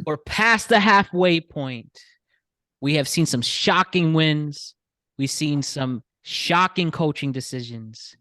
We're past the halfway point. We have seen some shocking wins. We've seen some shocking coaching decisions.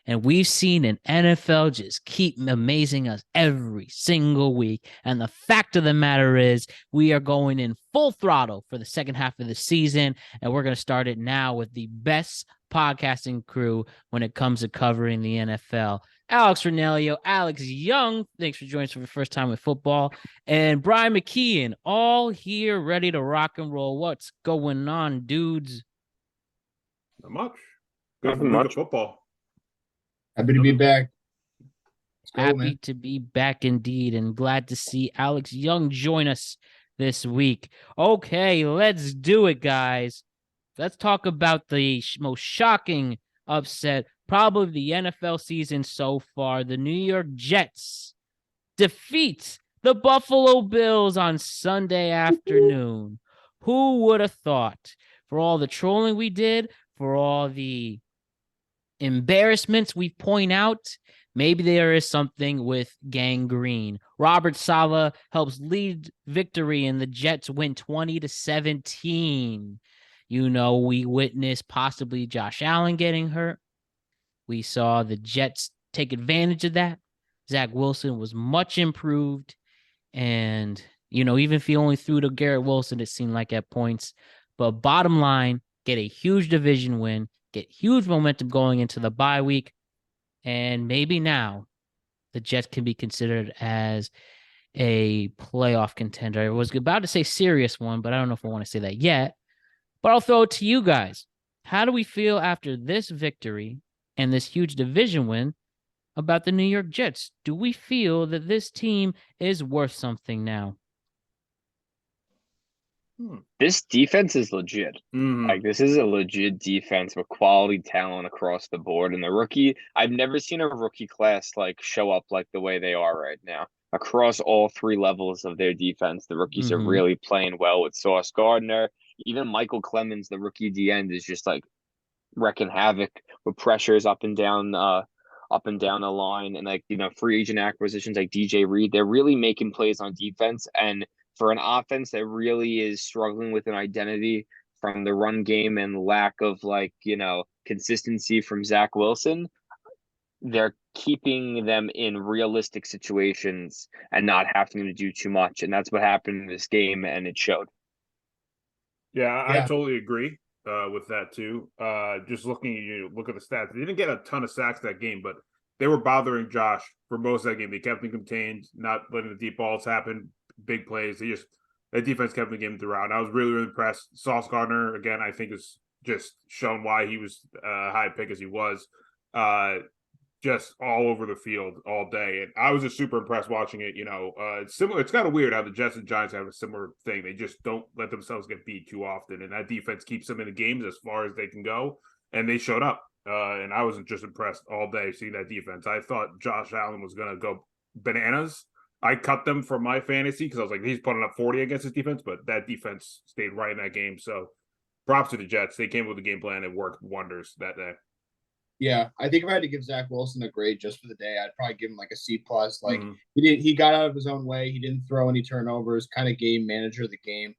And we've seen an NFL just keep amazing us every single week. And the fact of the matter is, we are going in full throttle for the second half of the season. And we're going to start it now with the best podcasting crew when it comes to covering the NFL. Alex Ranniello, Alex Young, thanks for joining us for the first time with football, and Bryan McKeon, all here ready to rock and roll. What's going on, dudes? Not much. Good for Nothing week of much. football. Happy to be back. Happy to be back indeed, and glad to see Alex Young join us this week. Okay, let's do it, guys. Let's talk about the most shocking upset, probably the NFL season so far. The New York Jets defeat the Buffalo Bills on Sunday afternoon. Who would have thought? For all the trolling we did, for all the embarrassments we point out, maybe there is something with gangrene. Robert Saleh helps lead victory, and the Jets win 20-17. You know, we witnessed possibly Josh Allen getting hurt. We saw the Jets take advantage of that. Zach Wilson was much improved. And, you know, even if he only threw to Garrett Wilson, it seemed like at points. But bottom line, get a huge division win, get huge momentum going into the bye week. And maybe now the Jets can be considered as a playoff contender. I was about to say serious one, but I don't know if I want to say that yet. But I'll throw it to you guys. How do we feel after this victory and this huge division win about the New York Jets? Do we feel that this team is worth something now? This defense is legit. Like, this is a legit defense with quality talent across the board. And the rookie, I've never seen a rookie class like show up like the way they are right now. Across all three levels of their defense, the rookies are really playing well with Sauce Gardner. Even Michael Clemens, the rookie D end, is just like wrecking havoc with pressures up and down the line. And like, you know, free agent acquisitions like DJ Reed, they're really making plays on defense. And for an offense that really is struggling with an identity from the run game and lack of, like, you know, consistency from Zach Wilson, they're keeping them in realistic situations and not having to do too much. And that's what happened in this game, and it showed. Yeah, I totally agree with that too. Just look at the stats. They didn't get a ton of sacks that game, but they were bothering Josh for most of that game. They kept him contained, not letting the deep balls happen, big plays. That defense kept the game throughout. And I was really, really impressed. Sauce Gardner, again, I think is just shown why he was high pick as he was. Just all over the field all day. And I was just super impressed watching it. You know, it's similar. It's kind of weird how the Jets and Giants have a similar thing. They just don't let themselves get beat too often. And that defense keeps them in the games as far as they can go. And they showed up. And I was just impressed all day seeing that defense. I thought Josh Allen was going to go bananas. I cut them from my fantasy because I was like, he's putting up 40 against his defense. But that defense stayed right in that game. So props to the Jets. They came with a game plan and worked wonders that day. Yeah, I think if I had to give Zach Wilson a grade just for the day, I'd probably give him like a C plus. Like he got out of his own way. He didn't throw any turnovers. Kind of game manager of the game.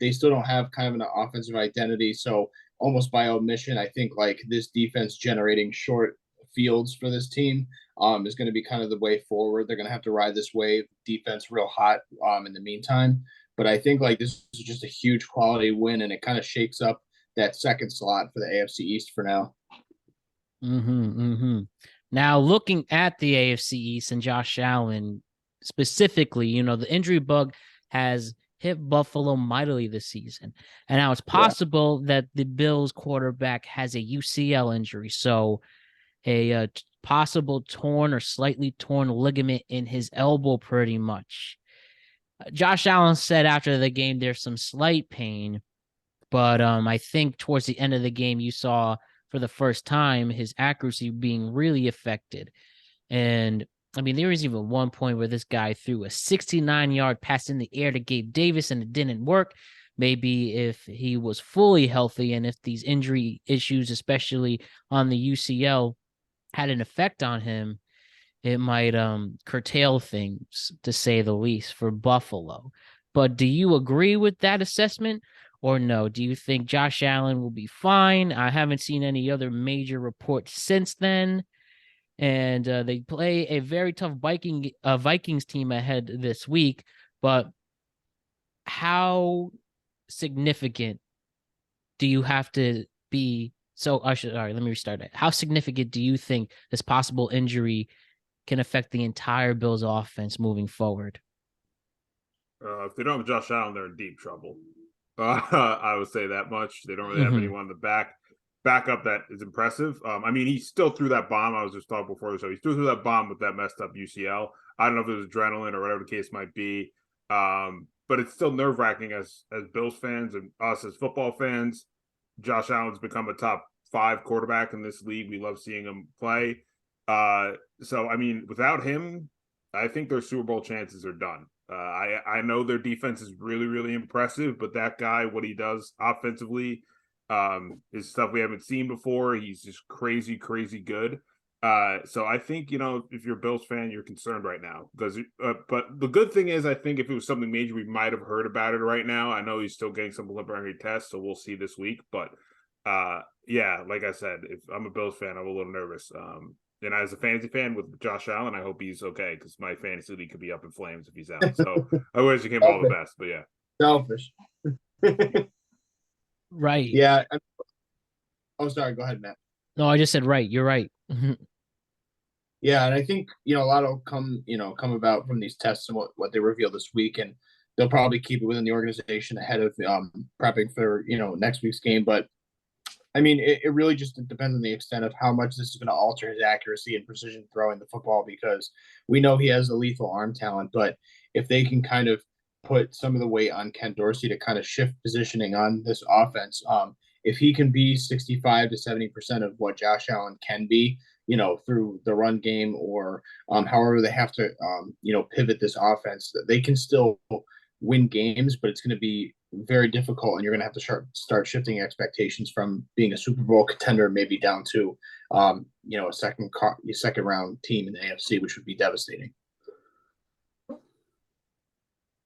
They still don't have kind of an offensive identity, so almost by omission, I think like this defense generating short fields for this team is going to be kind of the way forward. They're going to have to ride this wave defense real hot in the meantime. But I think like this is just a huge quality win, and it kind of shakes up that second slot for the AFC East for now. Now, looking at the AFC East and Josh Allen specifically, you know, the injury bug has hit Buffalo mightily this season. And now it's possible that the Bills quarterback has a UCL injury. So a possible torn or slightly torn ligament in his elbow pretty much. Josh Allen said after the game there's some slight pain, but I think towards the end of the game you saw for the first time his accuracy being really affected. And I mean, there was even one point where this guy threw a 69-yard pass in the air to Gabe Davis and it didn't work. Maybe if he was fully healthy and if these injury issues, especially on the UCL, had an effect on him, it might curtail things, to say the least, for Buffalo. But do you agree with that assessment or no? Do you think Josh Allen will be fine? I haven't seen any other major reports since then. And they play a very tough Vikings team ahead this week. But how significant do you have to be? So all right, let me restart it. How significant do you think this possible injury can affect the entire Bills offense moving forward? If they don't have Josh Allen, they're in deep trouble. I would say that much. They don't really have anyone in the backup that is impressive. I mean, he still threw that bomb. I was just talking before the show. He still threw that bomb with that messed up UCL. I don't know if it was adrenaline or whatever the case might be. But it's still nerve-wracking as Bills fans and us as football fans. Josh Allen's become a top 5 quarterback in this league. We love seeing him play. So, I mean, without him, I think their Super Bowl chances are done. I know their defense is really, really impressive, but that guy, what he does offensively, is stuff we haven't seen before. He's just crazy, crazy good. So I think, if you're a Bills fan, you're concerned right now because, but the good thing is, I think if it was something major, we might have heard about it right now. I know he's still getting some preliminary tests, so we'll see this week. But yeah, like I said, if I'm a Bills fan, I'm a little nervous. And as a fantasy fan with Josh Allen, I hope he's okay because my fantasy league could be up in flames if he's out. So I wish him all the best. But yeah, selfish. Right. Yeah. Oh, sorry. Go ahead, Matt. No, I just said right. You're right. Yeah, and I think a lot will come about from these tests and what they reveal this week, and they'll probably keep it within the organization ahead of prepping for next week's game. But I mean, it really just depends on the extent of how much this is going to alter his accuracy and precision throwing the football, because we know he has a lethal arm talent. But if they can kind of put some of the weight on Ken Dorsey to kind of shift positioning on this offense, if he can be 65 to 70% of what Josh Allen can be, through the run game or however they have to, pivot this offense, they can still win games, but it's going to be very difficult, and you're going to have to start shifting expectations from being a Super Bowl contender maybe down to, a second round team in the AFC, which would be devastating.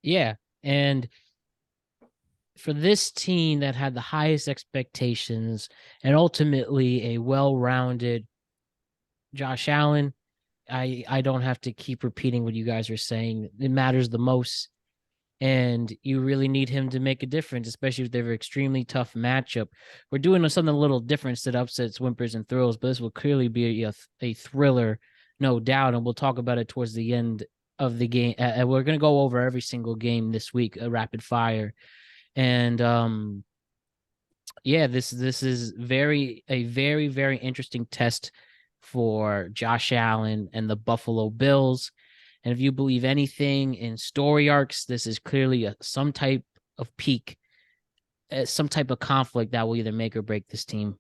Yeah, and for this team that had the highest expectations and ultimately a well-rounded Josh Allen, I don't have to keep repeating what you guys are saying. It matters the most. And you really need him to make a difference, especially if they're an extremely tough matchup. We're doing something a little different instead of upsets, whimpers, and thrills, but this will clearly be a thriller, no doubt. And we'll talk about it towards the end of the game. We're going to go over every single game this week, a rapid fire. And this is a very, very interesting test for Josh Allen and the Buffalo Bills. And if you believe anything in story arcs, this is clearly some type of peak, some type of conflict that will either make or break this team.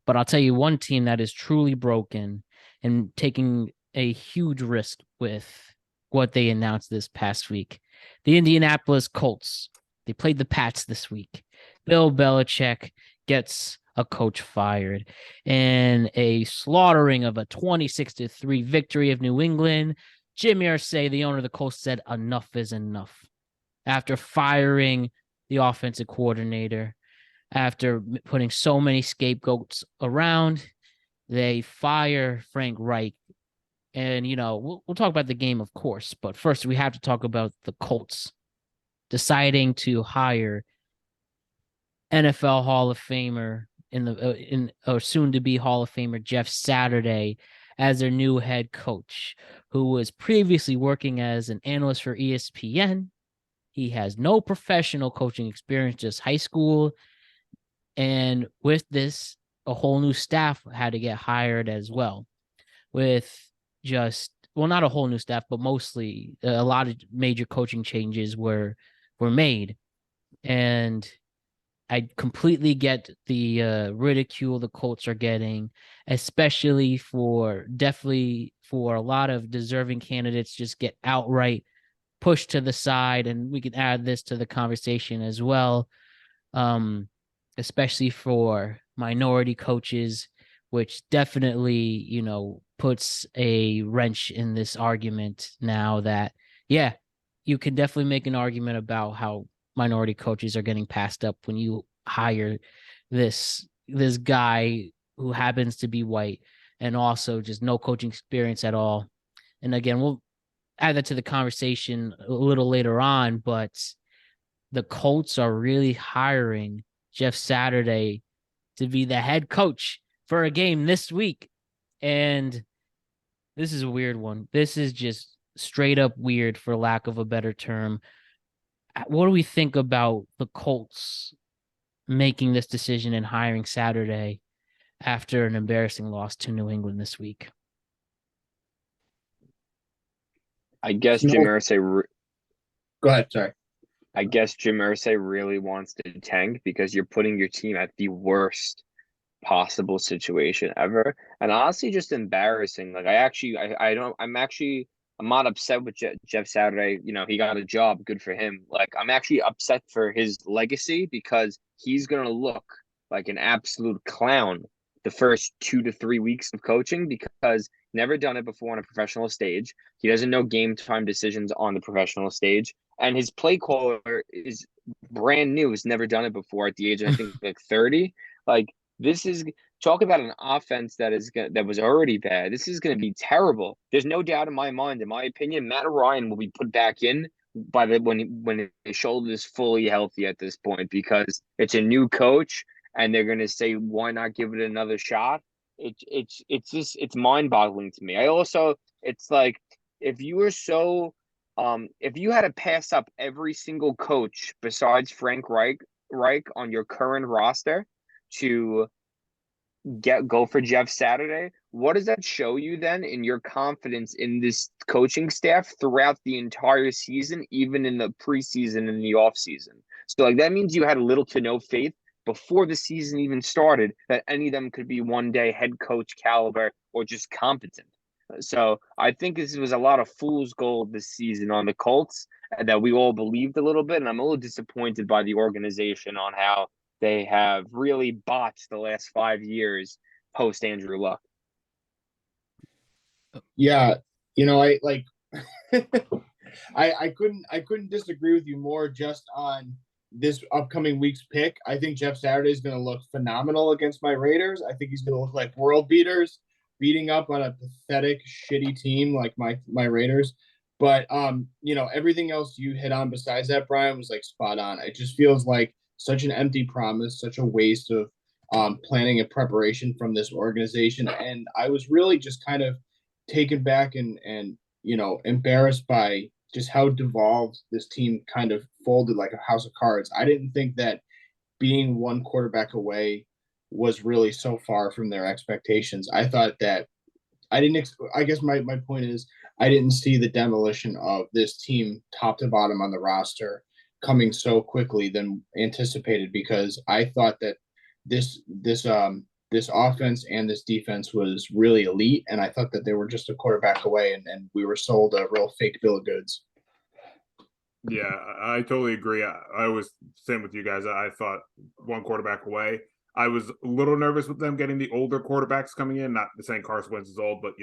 But I'll tell you one team that is truly broken and taking a huge risk with what they announced this past week. The Indianapolis Colts. They played the Pats this week. Bill Belichick gets a coach fired and a slaughtering of a 26-3 victory of New England. Jim Irsay, the owner of the Colts, said enough is enough. After firing the offensive coordinator, after putting so many scapegoats around, they fire Frank Reich. And, we'll talk about the game, of course. But first, we have to talk about the Colts deciding to hire NFL Hall of Famer or soon-to-be Hall of Famer Jeff Saturday as their new head coach, who was previously working as an analyst for ESPN. He has no professional coaching experience, just high school. And with this, a whole new staff had to get hired as well. With not a whole new staff, but mostly a lot of major coaching changes were made. And I completely get the ridicule the Colts are getting, especially definitely for a lot of deserving candidates just get outright pushed to the side. And we can add this to the conversation as well, especially for minority coaches. which definitely, puts a wrench in this argument now that, yeah, you can definitely make an argument about how minority coaches are getting passed up when you hire this guy who happens to be white and also just no coaching experience at all. And again, we'll add that to the conversation a little later on, but the Colts are really hiring Jeff Saturday to be the head coach for a game this week. And this is a weird one. This is just straight up weird, for lack of a better term. What do we think about the Colts making this decision and hiring Saturday after an embarrassing loss to New England this week? I guess Jim Irsay. Go ahead. Sorry. I guess Jim Irsay really wants to tank because you're putting your team at the worst possible situation ever, and honestly, just embarrassing. Like I'm not upset with Jeff Saturday. He got a job, good for him. Like, I'm actually upset for his legacy because he's gonna look like an absolute clown the first 2 to 3 weeks of coaching because never done it before on a professional stage. He doesn't know game time decisions on the professional stage, and his play caller is brand new. He's never done it before at the age of, I think, like 30. Like, this is talk about an offense that was already bad. This is going to be terrible. There's no doubt in my mind, in my opinion, Matt Ryan will be put back in when his shoulder is fully healthy at this point because it's a new coach and they're going to say, why not give it another shot? It's mind-boggling to me. It's like, if you were if you had to pass up every single coach besides Frank Reich on your current roster to go for Jeff Saturday, what does that show you then in your confidence in this coaching staff throughout the entire season, even in the preseason and the offseason? So, like, that means you had little to no faith before the season even started that any of them could be one day head coach caliber or just competent. So I think this was a lot of fool's gold this season on the Colts that we all believed a little bit. And I'm a little disappointed by the organization on how they have really botched the last 5 years post Andrew Luck. Yeah. I like, I couldn't disagree with you more just on this upcoming week's pick. I think Jeff Saturday is going to look phenomenal against my Raiders. I think he's going to look like world beaters, beating up on a pathetic, shitty team like my Raiders. But everything else you hit on besides that, Brian, was like spot on. It just feels like such an empty promise, such a waste of planning and preparation from this organization. And I was really just kind of taken back and embarrassed by just how devolved this team kind of folded like a house of cards. I didn't think that being one quarterback away was really so far from their expectations. I thought that I guess my point is I didn't see the demolition of this team top to bottom on the roster coming so quickly than anticipated, because I thought that this offense and this defense was really elite, and I thought that they were just a quarterback away, and we were sold a real fake bill of goods. Yeah, I totally agree. I was same with you guys. I thought one quarterback away. I was a little nervous with them getting the older quarterbacks coming in. Not saying Carson Wentz is old, but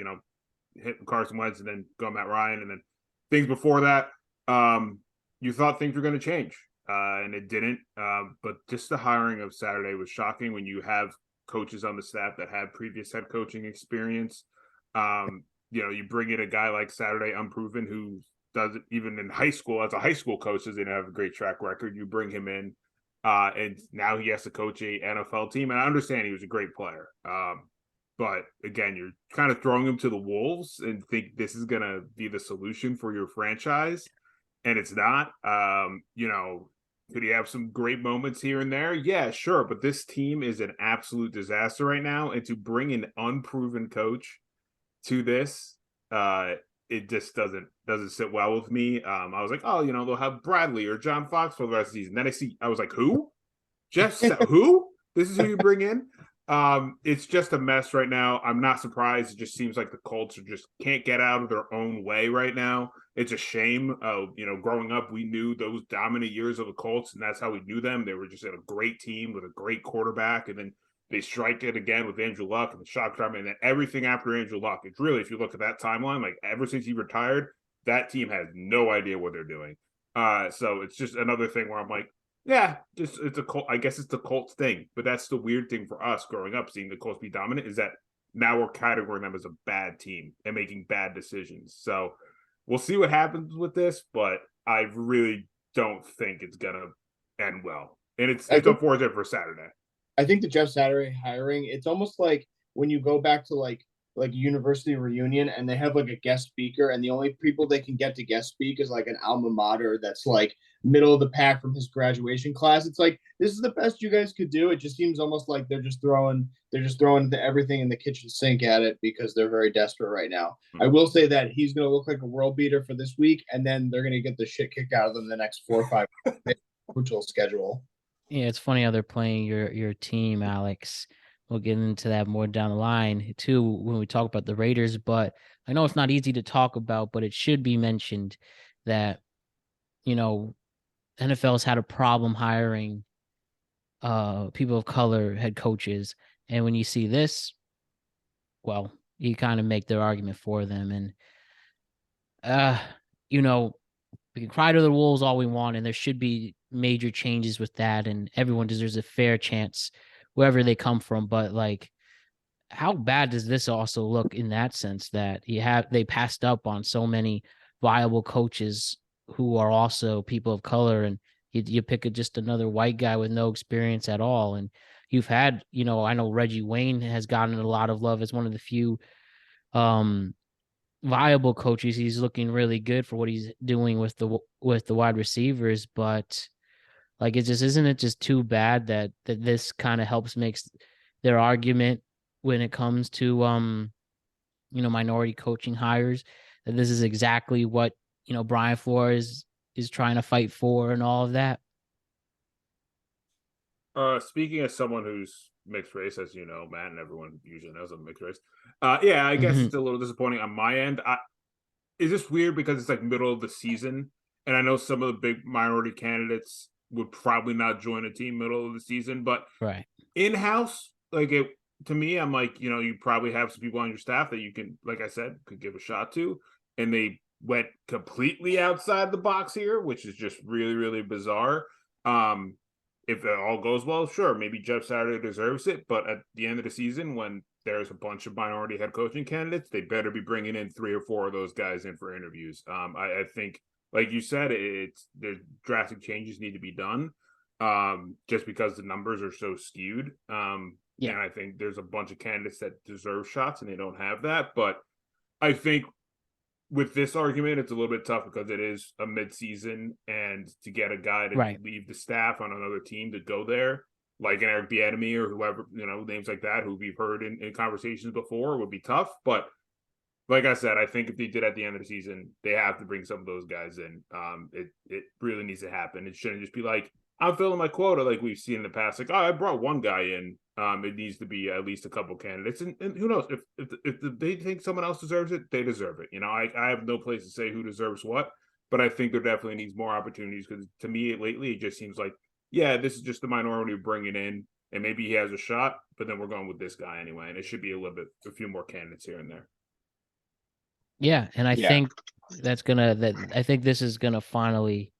hitting Carson Wentz and then go Matt Ryan, and then things before that. You thought things were going to change, and it didn't. But just the hiring of Saturday was shocking when you have coaches on the staff that had previous head coaching experience. You bring in a guy like Saturday, unproven, who doesn't even in high school as a high school coach doesn't have a great track record. You bring him in, and now he has to coach a NFL team. And I understand he was a great player, but again, you're kind of throwing him to the wolves and think this is going to be the solution for your franchise, and it's not. Could he have some great moments here and there? Yeah, sure. But this team is an absolute disaster right now. And to bring an unproven coach to this, it just doesn't sit well with me. I was like, oh, they'll have Bradley or John Fox for the rest of the season. Then I was like, who? Who? This is who you bring in? It's just a mess right now. I'm not surprised. It just seems like the Colts just can't get out of their own way right now. It's a shame. Growing up, we knew those dominant years of the Colts, and that's how we knew them. They were just a great team with a great quarterback, and then They strike it again with Andrew Luck and the shock drive, and then everything after Andrew Luck. It's really, if you look at that timeline, like ever since he retired, that team has no idea what they're doing. So it's just another thing where I'm like, yeah, it's a Colt. I guess it's the Colts thing, but that's the weird thing for us growing up, seeing the Colts be dominant, is that now we're categorizing them as a bad team and making bad decisions. So we'll see what happens with this, but I really don't think it's gonna end well. And it's unfortunate for Saturday. I think the Jeff Saturday hiring, it's almost like when you go back to like university reunion and they have like a guest speaker, and the only people they can get to guest speak is like an alma mater that's like middle of the pack from his graduation class. It's like, this is the best you guys could do. It just seems almost like they're just throwing everything in the kitchen sink at it because they're very desperate right now. I will say that he's going to look like a world beater for this week, and then they're going to get the shit kicked out of them the next 4 or 5 brutal schedule. Yeah, it's funny how they're playing your team, Alex. We'll get into that more down the line too when we talk about the Raiders. But I know it's not easy to talk about, but it should be mentioned that, NFL has had a problem hiring people of color head coaches. And when you see this, well, you kind of make their argument for them. And, we can cry to the wolves all we want, and there should be major changes with that. And everyone deserves a fair chance wherever they come from. But like, how bad does this also look in that sense that they passed up on so many viable coaches who are also people of color, and you pick just another white guy with no experience at all. And you've had, I know Reggie Wayne has gotten a lot of love as one of the few viable coaches. He's looking really good for what he's doing with the wide receivers, but like, isn't it just too bad that this kind of helps makes their argument when it comes to minority coaching hires, that this is exactly what Brian Flores is trying to fight for and all of that. Speaking as someone who's mixed race, as you know, Matt, and everyone usually knows I'm mixed race. Yeah, I guess it's a little disappointing on my end. Is this weird because it's like middle of the season, and I know some of the big minority candidates would probably not join a team middle of the season, but right in-house, like it to me, I'm like, you probably have some people on your staff that you can, like I said, could give a shot to, and they went completely outside the box here, which is just really, really bizarre. If it all goes well, sure, maybe Jeff Saturday deserves it, but at the end of the season, when there's a bunch of minority head coaching candidates, they better be bringing in 3 or 4 of those guys in for interviews. I think, like you said, there's drastic changes need to be done, just because the numbers are so skewed. And I think there's a bunch of candidates that deserve shots and they don't have that. But I think with this argument, it's a little bit tough because it is a midseason, and to get a guy to leave the staff on another team to go there, like an Eric Bieniemy or whoever, names like that, who we've heard in conversations before, would be tough. But like I said, I think if they did at the end of the season, they have to bring some of those guys in. It really needs to happen. It shouldn't just be like, I'm filling my quota like we've seen in the past. Like, I brought one guy in. It needs to be at least a couple candidates. And who knows? If they think someone else deserves it, they deserve it. I have no place to say who deserves what, but I think there definitely needs more opportunities, because to me, lately, it just seems like, yeah, this is just the minority bringing in, and maybe he has a shot, but then we're going with this guy anyway. And it should be a few more candidates here and there. Yeah. And I think I think this is going to finally,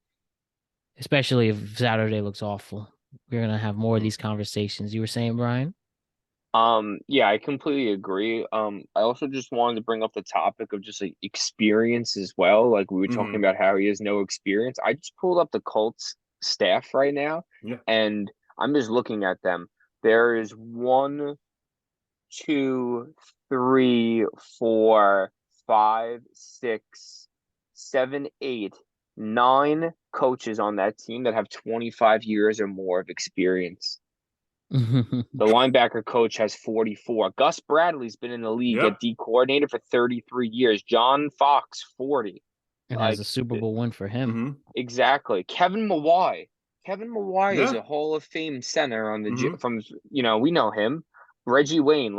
especially if Saturday looks awful, we're going to have more of these conversations. You were saying, Brian? Yeah, I completely agree. I also just wanted to bring up the topic of just like experience as well. Like we were talking about how he has no experience. I just pulled up the Colts staff right now, and I'm just looking at them. There is 1, 2, 3, 4, 5, 6, 7, 8, 9 coaches on that team that have 25 years or more of experience. The linebacker coach has 44. Gus Bradley's been in the league at D coordinator for 33 years. John Fox, 40. It has a Super Bowl win for him. Exactly. Kevin Mawai is a Hall of Fame center on the from we know him. Reggie Wayne,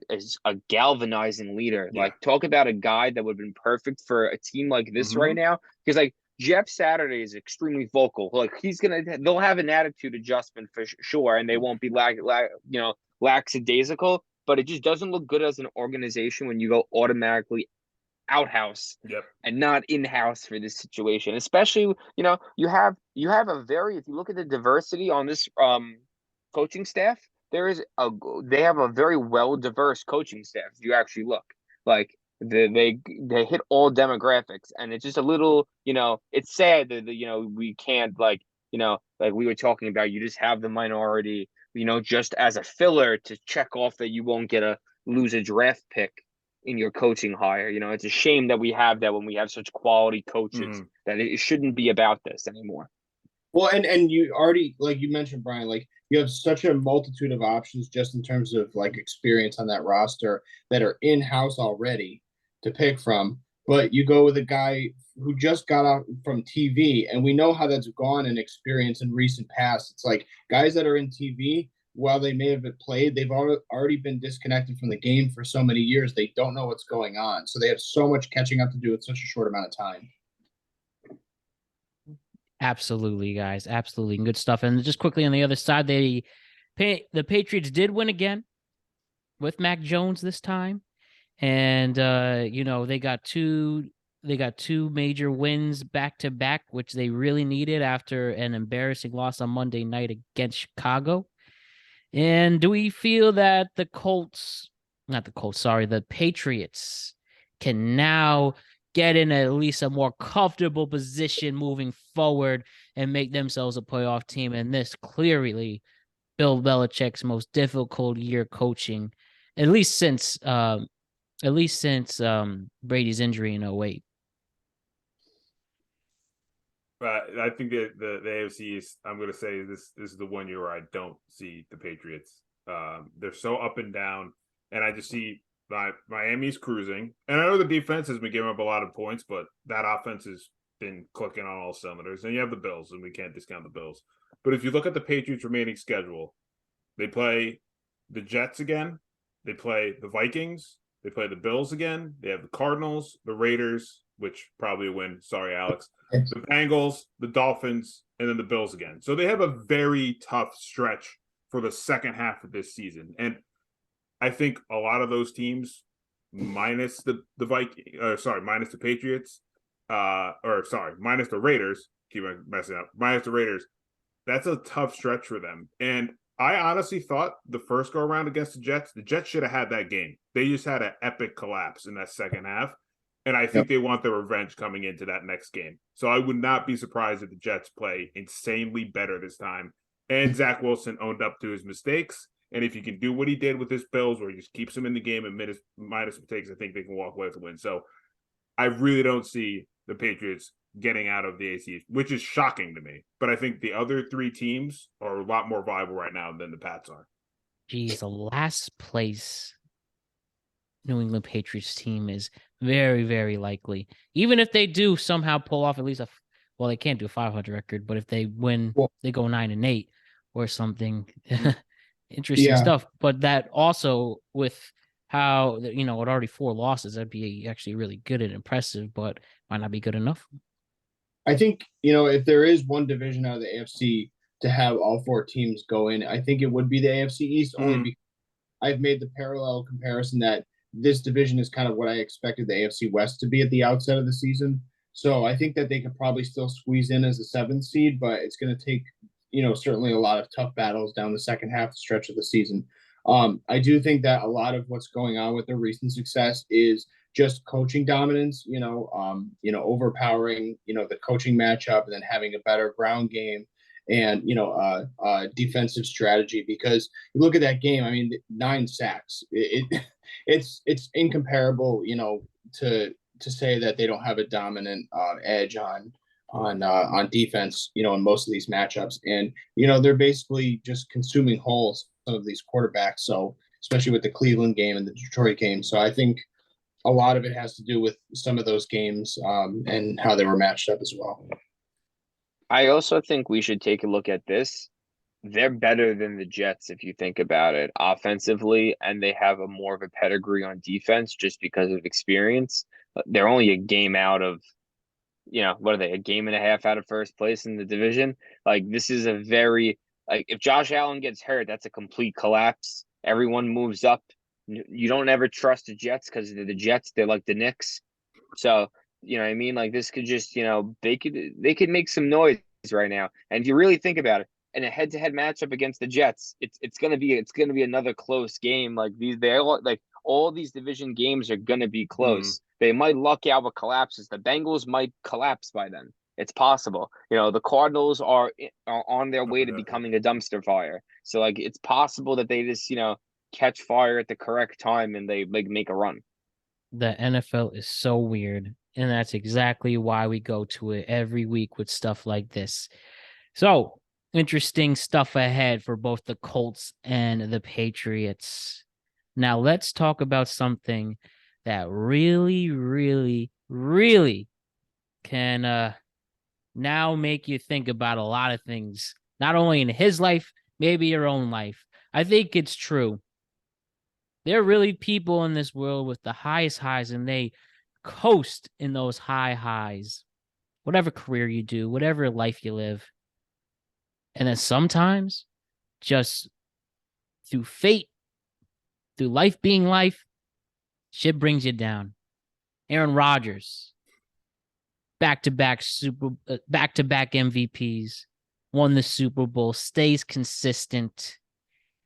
is a galvanizing leader. Like, talk about a guy that would have been perfect for a team like this right now. Because like Jeff Saturday is extremely vocal. Like they'll have an attitude adjustment for sure, and they won't be lackadaisical. But it just doesn't look good as an organization when you go automatically outhouse and not in-house for this situation. Especially, you have a very, if you look at the diversity on this coaching staff, they have a very well diverse coaching staff. If you actually look, like they hit all demographics, and it's just a little, it's sad that we can't like we were talking about, you just have the minority, just as a filler to check off that you won't lose a draft pick in your coaching hire. It's a shame that we have that when we have such quality coaches, that it shouldn't be about this anymore. Well, and you already, like you mentioned, Brian, like you have such a multitude of options just in terms of like experience on that roster that are in-house already to pick from. But you go with a guy who just got out from TV, and we know how that's gone in experience in recent past. It's like guys that are in TV, while they may have played, they've already been disconnected from the game for so many years. They don't know what's going on. So they have so much catching up to do in such a short amount of time. Absolutely, guys. Absolutely. Good stuff. And just quickly on the other side, the Patriots did win again with Mac Jones this time. And, they got two major wins back to back, which they really needed after an embarrassing loss on Monday night against Chicago. And do we feel that the Patriots can now get in at least a more comfortable position moving forward and make themselves a playoff team? And this clearly Bill Belichick's most difficult year coaching, at least since Brady's injury in 2008. I think that the AFC is, I'm going to say this is the one year where I don't see the Patriots. They're so up and down, and I just see Miami's cruising. And I know the defense has been giving up a lot of points, but that offense has been clicking on all cylinders. And you have the Bills, and we can't discount the Bills. But if you look at the Patriots' remaining schedule, they play the Jets again, they play the Vikings, they play the Bills again, they have the Cardinals, the Raiders, which probably a win. Sorry, Alex. The Bengals, the Dolphins, and then the Bills again. So they have a very tough stretch for the second half of this season. And I think a lot of those teams, minus the Patriots, minus the Raiders, keep messing up, minus the Raiders, that's a tough stretch for them. And I honestly thought the first go around against the Jets should have had that game. They just had an epic collapse in that second half. And I think they want their revenge coming into that next game. So I would not be surprised if the Jets play insanely better this time. And Zach Wilson owned up to his mistakes. And if he can do what he did with his Bills, where he just keeps them in the game and minus mistakes, I think they can walk away with a win. So I really don't see the Patriots getting out of the AFC, which is shocking to me. But I think the other three teams are a lot more viable right now than the Pats are. Geez, the last place New England Patriots team is very, very likely. Even if they do somehow pull off at least they can't do a 500 record, but if they win, they go 9-8 or something. Interesting stuff. But that also with how, it already 4 losses, that'd be actually really good and impressive, but might not be good enough. I think, if there is one division out of the AFC to have all 4 teams go in, I think it would be the AFC East, only because I've made the parallel comparison that this division is kind of what I expected the AFC West to be at the outset of the season. So I think that they could probably still squeeze in as a 7th seed, but it's going to take, certainly a lot of tough battles down the second half stretch of the season. I do think that a lot of what's going on with their recent success is just coaching dominance, overpowering, the coaching matchup and then having a better ground game and, defensive strategy. Because you look at that game, I mean, 9 sacks, it's incomparable, to say that they don't have a dominant edge on defense, in most of these matchups. And, they're basically just consuming holes of these quarterbacks. So especially with the Cleveland game and the Detroit game. So I think a lot of it has to do with some of those games and how they were matched up as well. I also think we should take a look at this. They're better than the Jets if you think about it offensively, and they have a more of a pedigree on defense just because of experience. They're only a game out of what are they, a game and a half out of first place in the division? Like, this is a very, like, if Josh Allen gets hurt, that's a complete collapse. Everyone moves up. You don't ever trust the Jets because they're the Jets. They're like the Knicks. So, you know what I mean? Like, this could just, they could make some noise right now. And if you really think about it, in a head-to-head matchup against the Jets, it's gonna be another close game. Like, all these division games are gonna be close. They might luck out with collapses. The Bengals might collapse by then. It's possible. The Cardinals are on their way to becoming a dumpster fire. So, like, it's possible that they just catch fire at the correct time and they like make a run. The NFL is so weird, and that's exactly why we go to it every week with stuff like this. So, interesting stuff ahead for both the Colts and the Patriots. Now, let's talk about something that really, really, really can now make you think about a lot of things, not only in his life, maybe your own life. I think it's true. There are really people in this world with the highest highs, and they coast in those high highs, whatever career you do, whatever life you live. And then sometimes, just through fate, through life being life, shit brings you down. Aaron Rodgers, back-to-back MVPs, won the Super Bowl, stays consistent.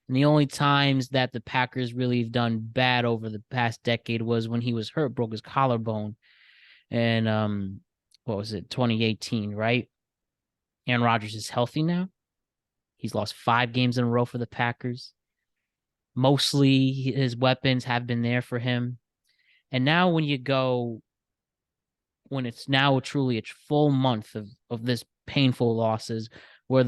And the only times that the Packers really have done bad over the past decade was when he was hurt, broke his collarbone. And what was it, 2018, right? Aaron Rodgers is healthy now. He's lost 5 games in a row for the Packers. Mostly his weapons have been there for him. And now when it's now truly a full month of this painful losses, where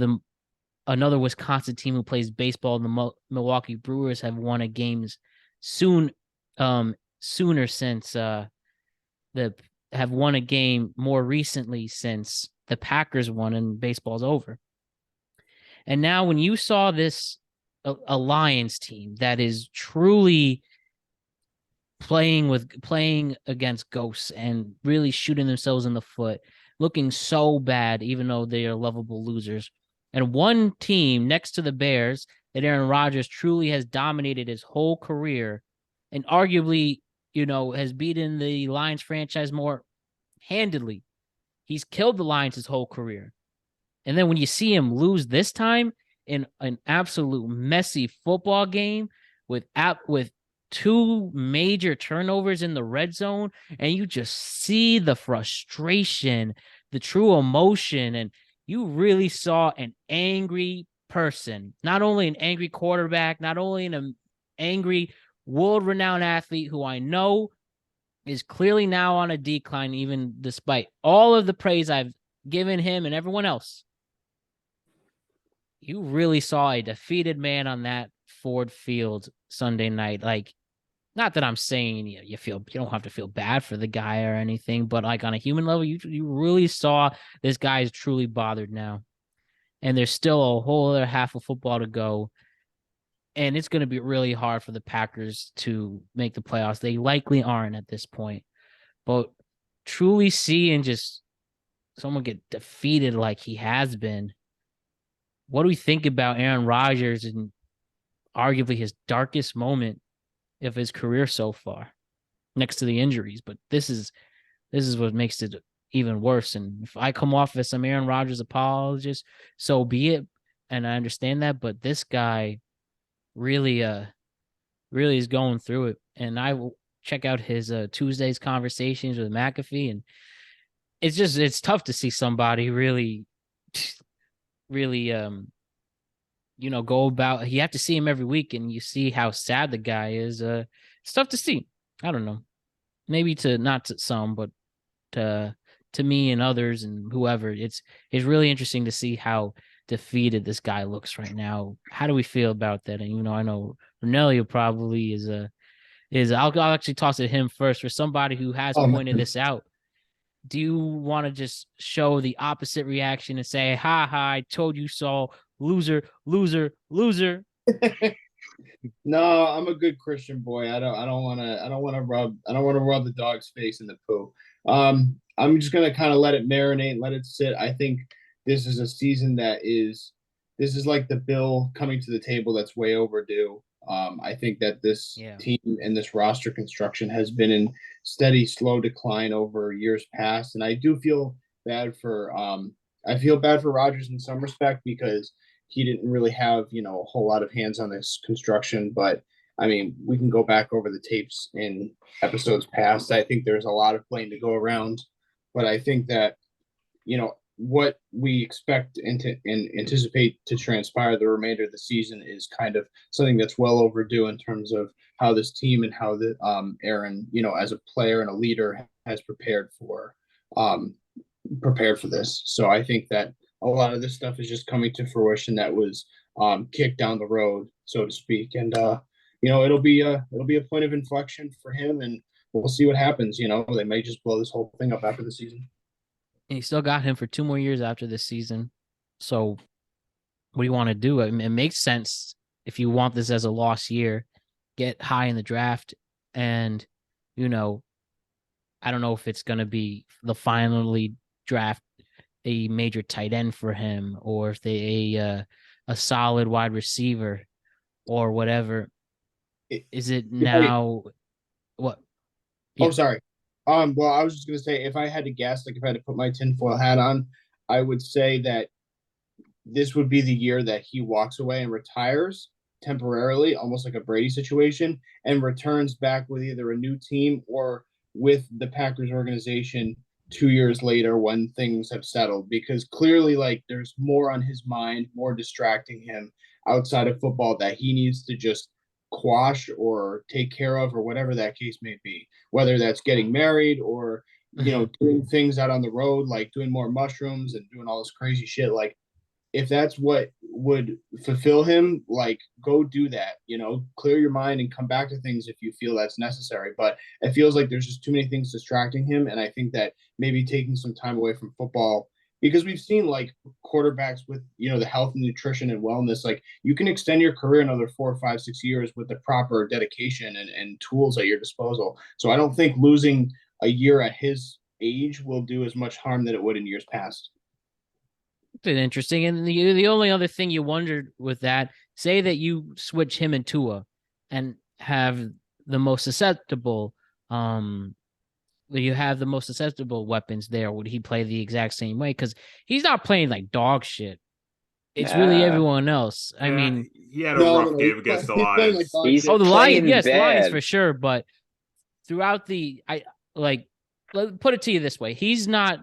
another Wisconsin team who plays baseball, the Milwaukee Brewers, have won a games sooner since have won a game more recently since the Packers won and baseball's over. And now when you saw this a Lions team that is truly playing against ghosts and really shooting themselves in the foot, looking so bad, even though they are lovable losers. And one team next to the Bears that Aaron Rodgers truly has dominated his whole career and arguably, has beaten the Lions franchise more handedly. He's killed the Lions his whole career. And then when you see him lose this time in an absolute messy football game with 2 major turnovers in the red zone, and you just see the frustration, the true emotion, and you really saw an angry person, not only an angry quarterback, not only an angry world-renowned athlete who I know is clearly now on a decline, even despite all of the praise I've given him and everyone else. You really saw a defeated man on that Ford Field Sunday night. Like, not that I'm saying you don't have to feel bad for the guy or anything, but like on a human level, you really saw this guy is truly bothered now. And there's still a whole other half of football to go. And it's going to be really hard for the Packers to make the playoffs. They likely aren't at this point. But truly seeing just someone get defeated like he has been, what do we think about Aaron Rodgers and arguably his darkest moment of his career so far, next to the injuries? But this is what makes it even worse. And if I come off as some Aaron Rodgers apologist, so be it. And I understand that, but this guy really is going through it. And I will check out his Tuesday's conversations with McAfee, and it's tough to see somebody really go about. You have to see him every week, and you see how sad the guy is. It's tough to see. I don't know. Maybe not to some, but to me and others and whoever. It's really interesting to see how defeated this guy looks right now. How do we feel about that? And I know Ranniello probably is I'll actually toss it to him first. For somebody who has pointed this out, do you want to just show the opposite reaction and say, "Ha ha, I told you so, loser, loser, loser"? No, I'm a good Christian boy. I don't want to rub the dog's face in the poo. I'm just gonna kind of let it marinate, let it sit. I think this is a season this is like the bill coming to the table that's way overdue. I think that this team and this roster construction has been in steady, slow decline over years past, and I do feel bad for I feel bad for Rodgers in some respect because he didn't really have a whole lot of hands on this construction. But I mean, we can go back over the tapes in episodes past. I think there's a lot of blame to go around, but I think that what we expect and anticipate to transpire the remainder of the season is kind of something that's well overdue in terms of how this team and how the Aaron, as a player and a leader, has prepared for this. So I think that a lot of this stuff is just coming to fruition that was kicked down the road, so to speak. And it'll be a point of inflection for him, and we'll see what happens. They may just blow this whole thing up after the season. And you still got him for 2 more years after this season. So what do you want to do? I mean, it makes sense if you want this as a lost year, get high in the draft. And, I don't know if it's going to be the finally draft a major tight end for him or if they a solid wide receiver or whatever. Is it now? What? Yeah. Oh, sorry. Well, I was just going to say, if I had to guess, like if I had to put my tinfoil hat on, I would say that this would be the year that he walks away and retires temporarily, almost like a Brady situation, and returns back with either a new team or with the Packers organization 2 years later when things have settled, because clearly there's more on his mind, more distracting him outside of football that he needs to just quash or take care of, or whatever that case may be, whether that's getting married or doing things out on the road, like doing more mushrooms and doing all this crazy shit. Like, if that's what would fulfill him, go do that, clear your mind and come back to things if you feel that's necessary. But it feels like there's just too many things distracting him, and I think that maybe taking some time away from football, because we've seen quarterbacks with the health and nutrition and wellness, you can extend your career another 4, 5, 6 years with the proper dedication and tools at your disposal. So I don't think losing a year at his age will do as much harm than it would in years past. Been interesting. And the only other thing you wondered with that, say that you switch him and Tua and have the most susceptible weapons there. Would he play the exact same way? Because he's not playing like dog shit. It's really everyone else. I mean, he had a rough game against the Lions. The Lions, yes, Lions for sure. But throughout put it to you this way: he's not.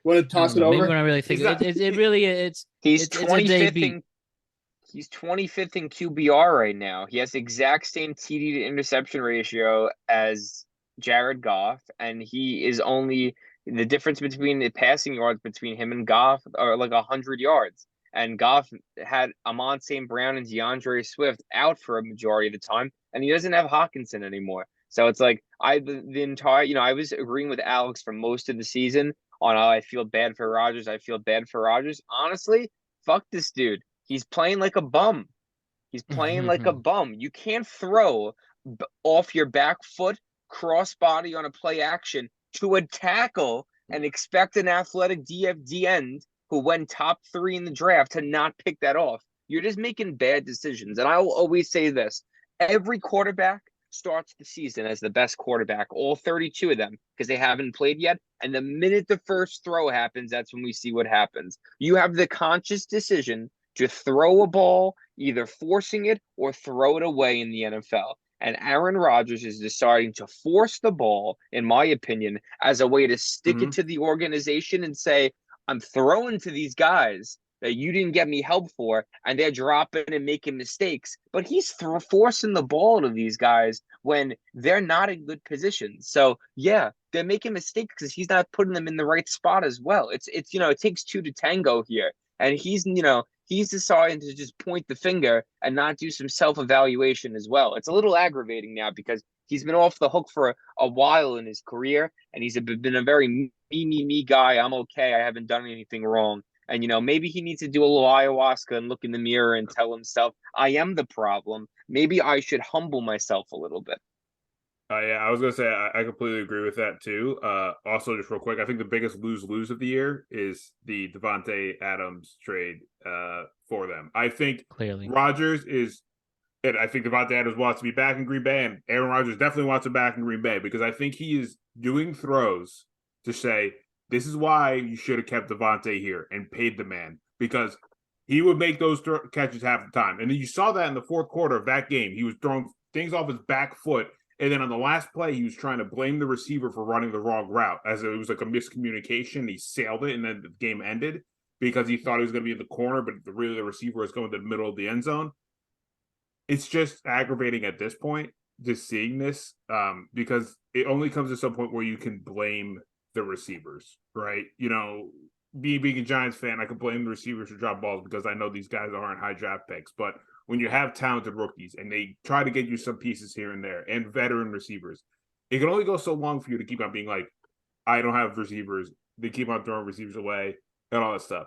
Want to toss it over? Maybe when I really think he's 25th. He's 25th in QBR right now. He has the exact same TD to interception ratio as Jared Goff, and he is only the difference between the passing yards between him and Goff are 100 yards. And Goff had Amon St. Brown and DeAndre Swift out for a majority of the time, and he doesn't have Hawkinson anymore. So it's I was agreeing with Alex for most of the season on how I feel bad for Rodgers. Honestly, fuck this dude. He's playing like a bum. You can't throw off your back foot, crossbody on a play action to a tackle and expect an athletic DFD end who went top 3 in the draft to not pick that off. You're just making bad decisions. And I will always say this. Every quarterback starts the season as the best quarterback, all 32 of them, because they haven't played yet. And the minute the first throw happens, that's when we see what happens. You have the conscious decision to throw a ball, either forcing it or throw it away in the NFL. And Aaron Rodgers is deciding to force the ball, in my opinion, as a way to stick it to the organization and say, I'm throwing to these guys that you didn't get me help for, and they're dropping and making mistakes. But he's forcing the ball to these guys when they're not in good positions. So, yeah, they're making mistakes because he's not putting them in the right spot as well. It takes 2 to tango here. And he's deciding to just point the finger and not do some self-evaluation as well. It's a little aggravating now because he's been off the hook for a while in his career, and he's been a very me guy. I'm okay. I haven't done anything wrong. And, maybe he needs to do a little ayahuasca and look in the mirror and tell himself, I am the problem. Maybe I should humble myself a little bit. Yeah, I was gonna say I completely agree with that too. Also, just real quick, I think the biggest lose of the year is the Devontae Adams trade for them. I think Clearly, Rodgers is, and I think Devontae Adams wants to be back in Green Bay, and Aaron Rodgers definitely wants him back in Green Bay because I think he is doing throws to say this is why you should have kept Devontae here and paid the man because he would make those catches half the time, and then you saw that in the fourth quarter of that game. He was throwing things off his back foot. And then on the last play, he was trying to blame the receiver for running the wrong route, as it was like a miscommunication. He sailed it, and then the game ended because he thought he was going to be in the corner, but really the receiver was going to the middle of the end zone. It's just aggravating at this point, just seeing this, because it only comes to some point where you can blame the receivers, right? You know, being a Giants fan, I could blame the receivers for drop balls because I know these guys aren't high draft picks, but when you have talented rookies and they try to get you some pieces here and there and veteran receivers, it can only go so long for you to keep on being like, I don't have receivers. They keep on throwing receivers away and all that stuff.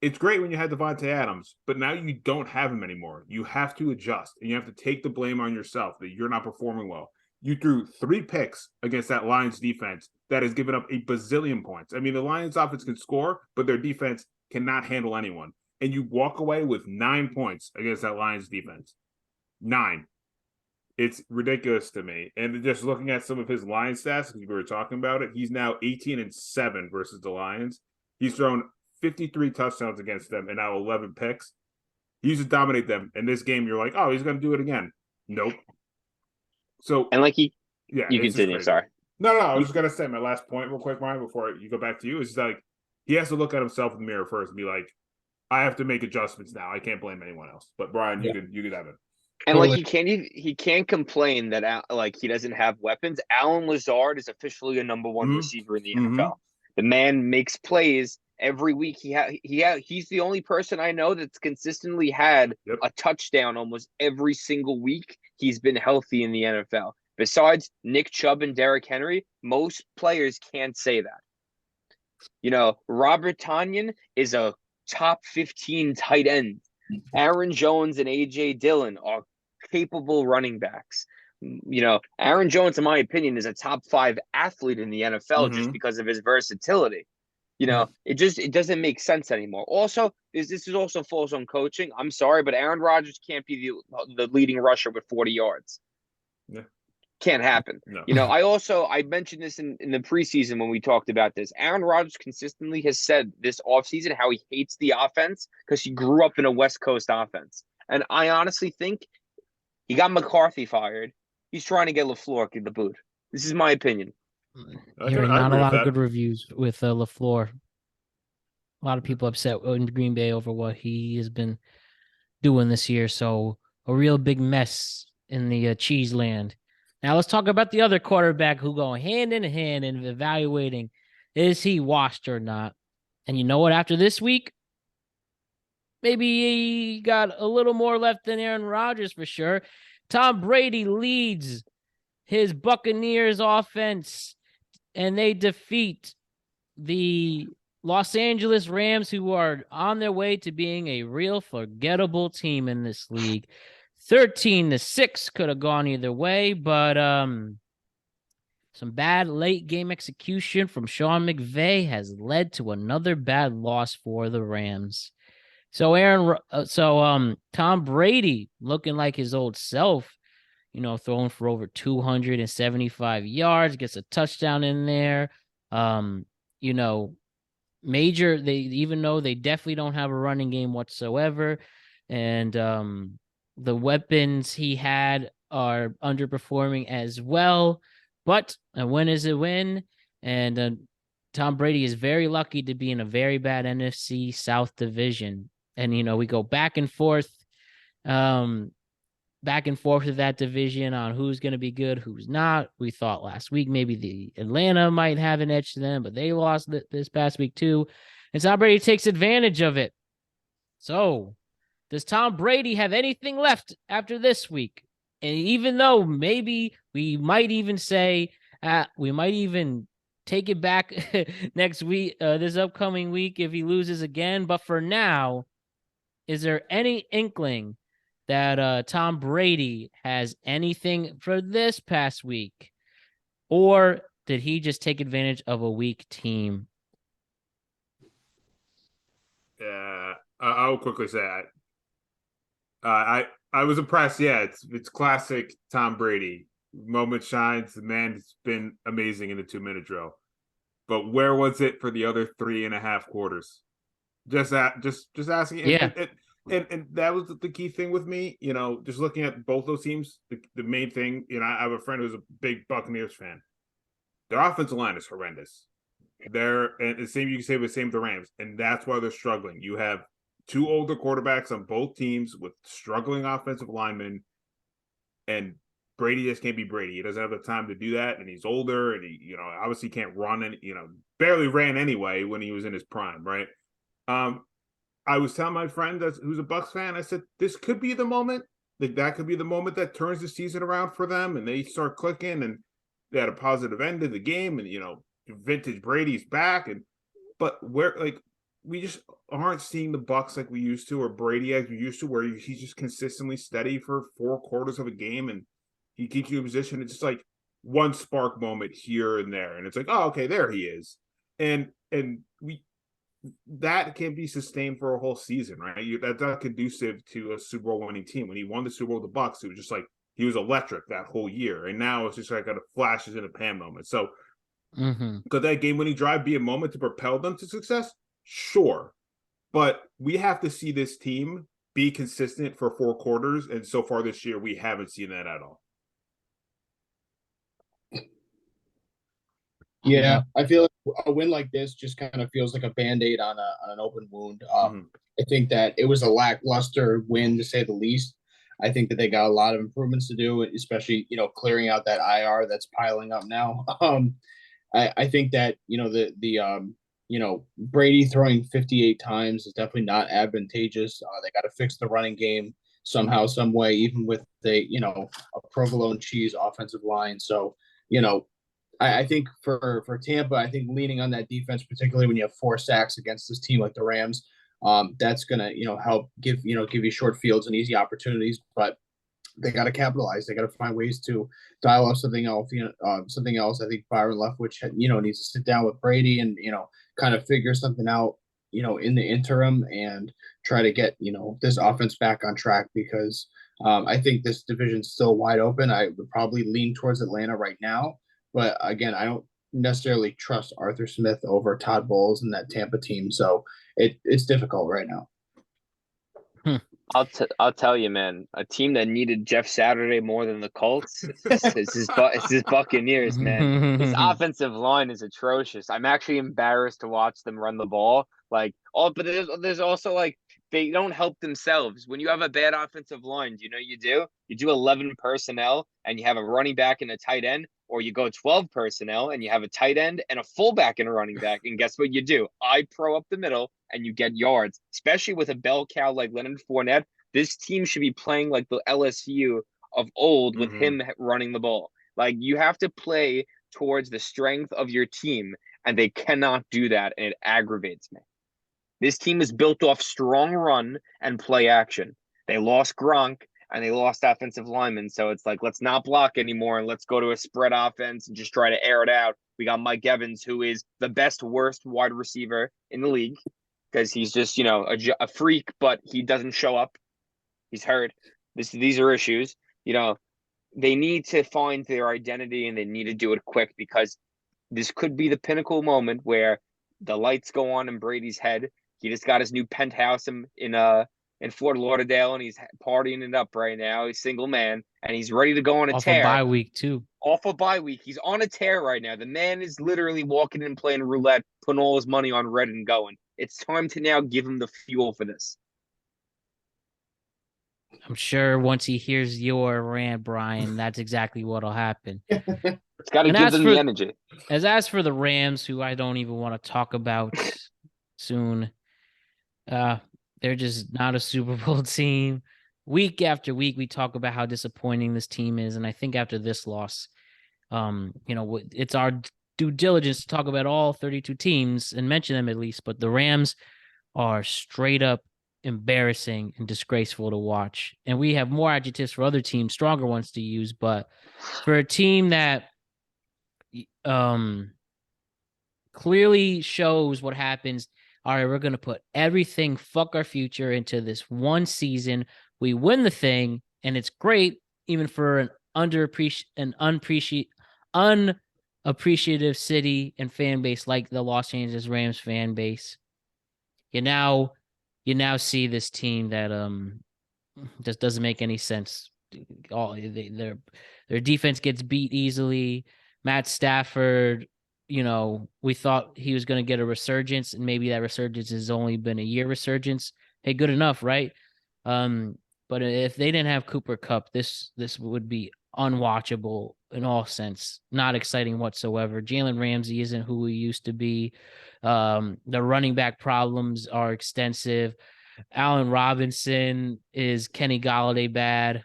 It's great when you had Devontae Adams, but now you don't have him anymore. You have to adjust and you have to take the blame on yourself that you're not performing well. You threw 3 picks against that Lions defense that has given up a bazillion points. I mean, the Lions offense can score, but their defense cannot handle anyone. And you walk away with 9 points against that Lions defense. 9. It's ridiculous to me. And just looking at some of his Lions stats, because we were talking about it, he's now 18-7 versus the Lions. He's thrown 53 touchdowns against them and now 11 picks. He used to dominate them. In this game, you're like, oh, he's going to do it again. Nope. So, and like you yeah, continue. Sorry. No. I was just going to say my last point real quick, Ryan, before you go back to you. Is like he has to look at himself in the mirror first and be like, I have to make adjustments now. I can't blame anyone else. But Brian, you could have it. And like he can't complain that like he doesn't have weapons. Allen Lazard is officially a number 1 receiver in the NFL. The man makes plays every week. He's the only person I know that's consistently had a touchdown almost every single week. He's been healthy in the NFL. Besides Nick Chubb and Derrick Henry, most players can't say that. You know, Robert Tonyan is a top 15 tight end. Aaron Jones and A.J. Dillon are capable running backs. You know, Aaron Jones, in my opinion, is a top 5 athlete in the NFL just because of his versatility. You know, it doesn't make sense anymore. Also, this is also falls on coaching. I'm sorry, but Aaron Rodgers can't be the leading rusher with 40 yards. Yeah. Can't happen. No. You know, I mentioned this in the preseason when we talked about this. Aaron Rodgers consistently has said this offseason how he hates the offense because he grew up in a West Coast offense. And I honestly think he got McCarthy fired. He's trying to get LaFleur the boot. This is my opinion. Hearing not a lot of good reviews with LaFleur. A lot of people upset in Green Bay over what he has been doing this year. So a real big mess in the cheese land. Now let's talk about the other quarterback who go hand in hand in evaluating is he washed or not. And you know what? After this week, maybe he got a little more left than Aaron Rodgers for sure. Tom Brady leads his Buccaneers offense, and they defeat the Los Angeles Rams, who are on their way to being a real forgettable team in this league. 13-6 could have gone either way, but some bad late game execution from Sean McVay has led to another bad loss for the Rams. So Tom Brady looking like his old self, you know, throwing for over 275 yards, gets a touchdown in there. You know, even though they definitely don't have a running game whatsoever, and the weapons he had are underperforming as well. But a win is a win, and Tom Brady is very lucky to be in a very bad NFC South division. And, you know, we go back and forth with that division on who's going to be good, who's not. We thought last week maybe the Atlanta might have an edge to them, but they lost this past week too. And Tom Brady takes advantage of it. So does Tom Brady have anything left after this week? And even though maybe we might even say, we might even take it back next week, this upcoming week, if he loses again. But for now, is there any inkling that Tom Brady has anything for this past week? Or did he just take advantage of a weak team? I'll quickly say I was impressed. Yeah, it's classic Tom Brady. Moment shines. The man's been amazing in the 2-minute drill. But where was it for the other 3.5 quarters? Just asking. Yeah. And that was the key thing with me. Just looking at both those teams, the main thing. I have a friend who's a big Buccaneers fan. Their offensive line is horrendous. And the same you can say with the Rams, and that's why they're struggling. You have 2 older quarterbacks on both teams with struggling offensive linemen, and Brady just can't be Brady. He doesn't have the time to do that, and he's older, and he, obviously can't run, and barely ran anyway when he was in his prime, right? I was telling my friend who's a Bucs fan, I said this could be the moment. That could be the moment that turns the season around for them, and they start clicking, and they had a positive end of the game, and vintage Brady's back, but we just aren't seeing the Bucs like we used to, or Brady as we used to, where he's just consistently steady for 4 quarters of a game, and he keeps you in position. It's just like one spark moment here and there, and it's like, oh, okay, there he is, and that can't be sustained for a whole season, right? That's not conducive to a Super Bowl winning team. When he won the Super Bowl with the Bucs, it was just like he was electric that whole year, and now it's just like a flashes in a pan moment. So. Could that game-winning drive be a moment to propel them to success? Sure. But we have to see this team be consistent for 4 quarters, and so far this year, we haven't seen that at all. Yeah, I feel like a win like this just kind of feels like a Band-Aid on an open wound. I think that it was a lackluster win, to say the least. I think that they got a lot of improvements to do, especially, clearing out that IR that's piling up now. I think that Brady throwing 58 times is definitely not advantageous. They got to fix the running game somehow, some way, even with a provolone cheese offensive line. So I think for Tampa, I think leaning on that defense, particularly when you have 4 sacks against this team like the Rams, that's gonna help give you short fields and easy opportunities, but they got to capitalize. They got to find ways to dial up something else. Something else. I think Byron Leftwich, needs to sit down with Brady and kind of figure something out. In the interim, and try to get this offense back on track, because I think this division's still wide open. I would probably lean towards Atlanta right now, but again, I don't necessarily trust Arthur Smith over Todd Bowles and that Tampa team. So it's difficult right now. I'll tell you, man. A team that needed Jeff Saturday more than the Colts, it's his Buccaneers, man. His offensive line is atrocious. I'm actually embarrassed to watch them run the ball. But there's also they don't help themselves. When you have a bad offensive line, you do 11 personnel and you have a running back and a tight end, or you go 12 personnel and you have a tight end and a fullback and a running back. And guess what you do? I pro up the middle and you get yards, especially with a bell cow like Leonard Fournette. This team should be playing like the LSU of old with him running the ball. You have to play towards the strength of your team, and they cannot do that, and it aggravates me. This team is built off strong run and play action. They lost Gronk and they lost offensive linemen, so it's like, let's not block anymore and let's go to a spread offense and just try to air it out. We got Mike Evans, who is the worst wide receiver in the league, because he's just a freak, but he doesn't show up. He's hurt. These are issues. They need to find their identity, and they need to do it quick, because this could be the pinnacle moment where the lights go on in Brady's head. He just got his new penthouse in Fort Lauderdale, and he's partying it up right now. He's single man, and he's ready to go on a tear. Off a bye week, too. Off a bye week. He's on a tear right now. The man is literally walking in and playing roulette, putting all his money on red and going. It's time to now give him the fuel for this. I'm sure once he hears your rant, Brian, that's exactly what'll happen. It's got to give them the energy. As for the Rams, who I don't even want to talk about soon, they're just not a Super Bowl team. Week after week, we talk about how disappointing this team is, and I think after this loss, it's our due diligence to talk about all 32 teams and mention them at least. But the Rams are straight up embarrassing and disgraceful to watch. And we have more adjectives for other teams, stronger ones to use, but for a team that clearly shows what happens. All right, we're going to put everything, fuck our future, into this one season. We win the thing, and it's great, even for an unappreciative city and fan base like the Los Angeles Rams fan base. You now see this team that just doesn't make any sense. Their defense gets beat easily. Matt Stafford, we thought he was going to get a resurgence, and maybe that resurgence has only been a year resurgence. Hey, good enough, right? But if they didn't have Cooper Kupp, this would be unwatchable in all sense. Not exciting whatsoever. Jalen Ramsey isn't who he used to be. The running back problems are extensive. Allen Robinson is Kenny Golladay bad.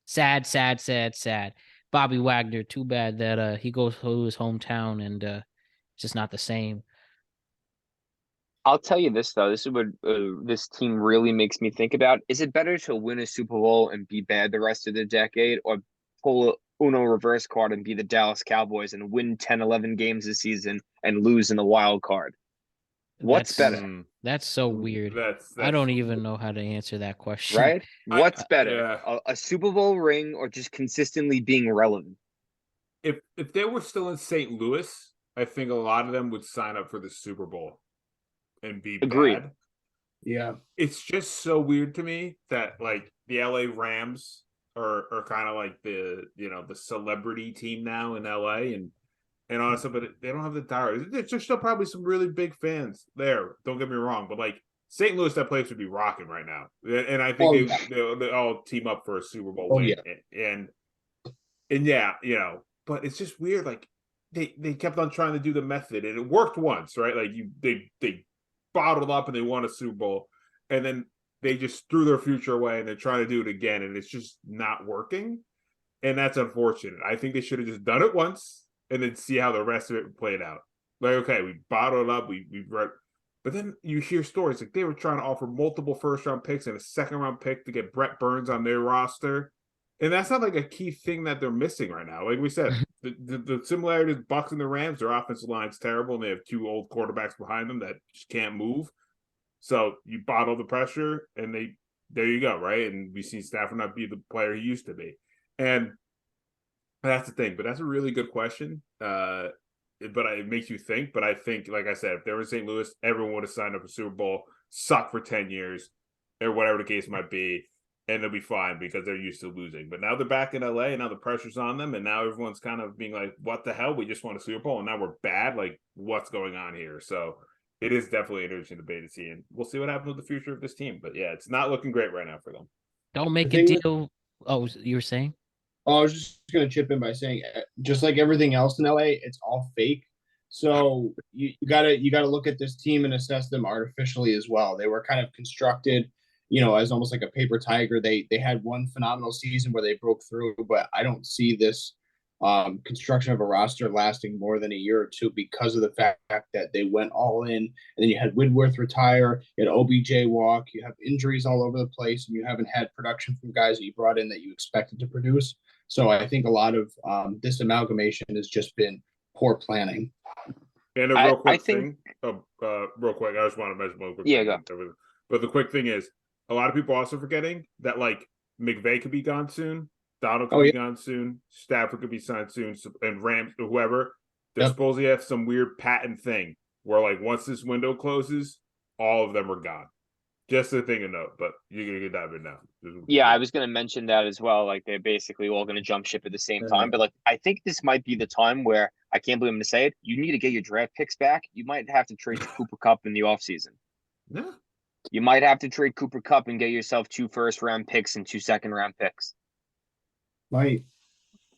Sad. Bobby Wagner, too bad that he goes to his hometown and it's just not the same. I'll tell you this though, this is what this team really makes me think about. Is it better to win a Super Bowl and be bad the rest of the decade, or pull a Uno reverse card and be the Dallas Cowboys and win 10, 11 games this season and lose in the wild card? What's better? That's so weird. That's I don't even know how to answer that question. Right? What's better? A Super Bowl ring or just consistently being relevant? If they were still in St. Louis, I think a lot of them would sign up for the Super Bowl and be Agreed. bad. Yeah. It's just so weird to me that like the LA Rams are kind of like the celebrity team now in LA and honestly, but they don't have the dire. There's still probably some really big fans there. Don't get me wrong, but like St. Louis, that place would be rocking right now, and I think they all team up for a Super Bowl win. Yeah. And yeah, but it's just weird. Like they kept on trying to do the method, and it worked once, right? Like they bottled up and they won a Super Bowl, and then they just threw their future away, and they're trying to do it again, and it's just not working, and that's unfortunate. I think they should have just done it once and then see how the rest of it played out. Like, okay, we bottled up, we read, but then you hear stories like they were trying to offer multiple first-round picks and a second-round pick to get Brett Burns on their roster, and that's not like a key thing that they're missing right now. Like we said, the similarities, Bucs and the Rams, their offensive line's terrible, and they have two old quarterbacks behind them that just can't move. So you bottle the pressure, and there you go, right? And we see Stafford not be the player he used to be, and that's the thing. But that's a really good question. But it makes you think. But I think, like I said, if they were in St. Louis, everyone would have signed up for Super Bowl, suck for 10 years, or whatever the case might be, and they'll be fine because they're used to losing. But now they're back in LA, and now the pressure's on them, and now everyone's kind of being like, what the hell? We just won a Super Bowl, and now we're bad? Like, what's going on here? So it is definitely an interesting debate to see, and we'll see what happens with the future of this team. But yeah, it's not looking great right now for them. Don't make a deal. Oh, you were saying? Oh, I was just going to chip in by saying, just like everything else in LA, it's all fake. So you gotta look at this team and assess them artificially as well. They were kind of constructed, as almost like a paper tiger. They had one phenomenal season where they broke through, but I don't see this construction of a roster lasting more than a year or two because of the fact that they went all in, and then you had Whitworth retire, you had OBJ walk, you have injuries all over the place, and you haven't had production from guys that you brought in that you expected to produce. So I think a lot of this amalgamation has just been poor planning. And a real quick thing, real quick, I just want to mention one quick thing. Go. But the quick thing is, a lot of people also forgetting that like McVay could be gone soon, Donald could be gone soon, Stafford could be signed soon, and Rams or whoever. They're supposedly have some weird patent thing where like once this window closes, all of them are gone. Just a thing to note, but you're going to get dive in now. Yeah, I was going to mention that as well. Like, they're basically all going to jump ship at the same time. But, like, I think this might be the time where, I can't believe I'm going to say it, you need to get your draft picks back. You might have to trade Cooper Kupp in the offseason. Yeah. You might have to trade Cooper Kupp and get yourself 2 first-round picks and 2 second-round picks. Might.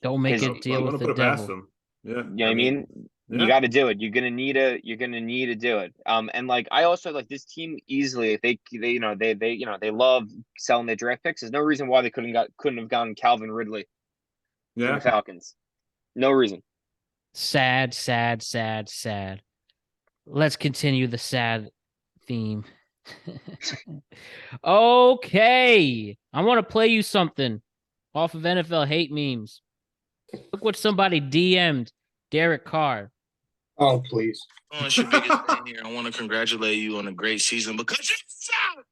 Don't make a deal with the devil. Yeah. You know what I mean? Yeah. You got to do it. You're gonna need to do it. And like I also like this team easily. If they love selling their draft picks. There's no reason why they couldn't have gotten Calvin Ridley. Yeah. The Falcons. No reason. Sad. Let's continue the sad theme. Okay. I want to play you something off of NFL hate memes. Look what somebody DM'd Derek Carr. Oh, please. Oh, it's your biggest fan here. I want to congratulate you on a great season because you sound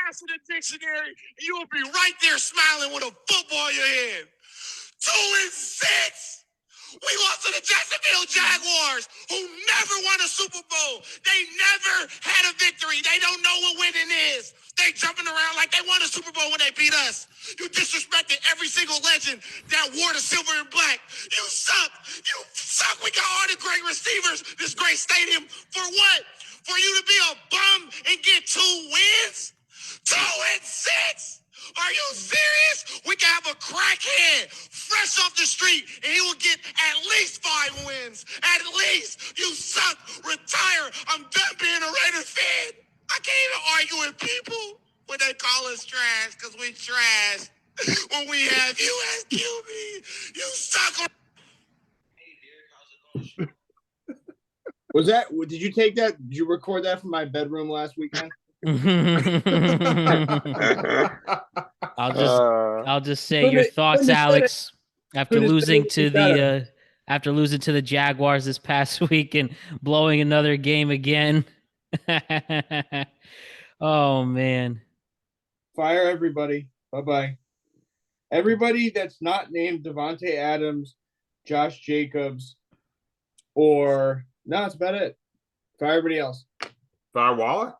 in the dictionary, and you will be right there smiling with a football in your hand. 2-6. We lost to the Jacksonville Jaguars, who never won a Super Bowl. They never had a victory. They don't know what winning is. They jumping around like they won a Super Bowl when they beat us. You disrespected every single legend that wore the silver and black. You suck. You suck. We got all the great receivers, this great stadium. For what? For you to be a bum and get 2 wins? 2-6? Are you serious? We can have a crackhead fresh off the street, and he will get at least 5 wins. At least. You suck. Retire. I'm done being a Raiders fan. I can't even argue with people when they call us trash, because we trash. When we have you as QB, you suck. Was that? Did you take that? Did you record that from my bedroom last weekend? I'll just say your thoughts, Alex, after losing to the Jaguars this past week and blowing another game again. Oh man. Fire everybody. Bye-bye. Everybody that's not named Devontae Adams, Josh Jacobs, or no, that's about it. Fire everybody else. Fire Waller?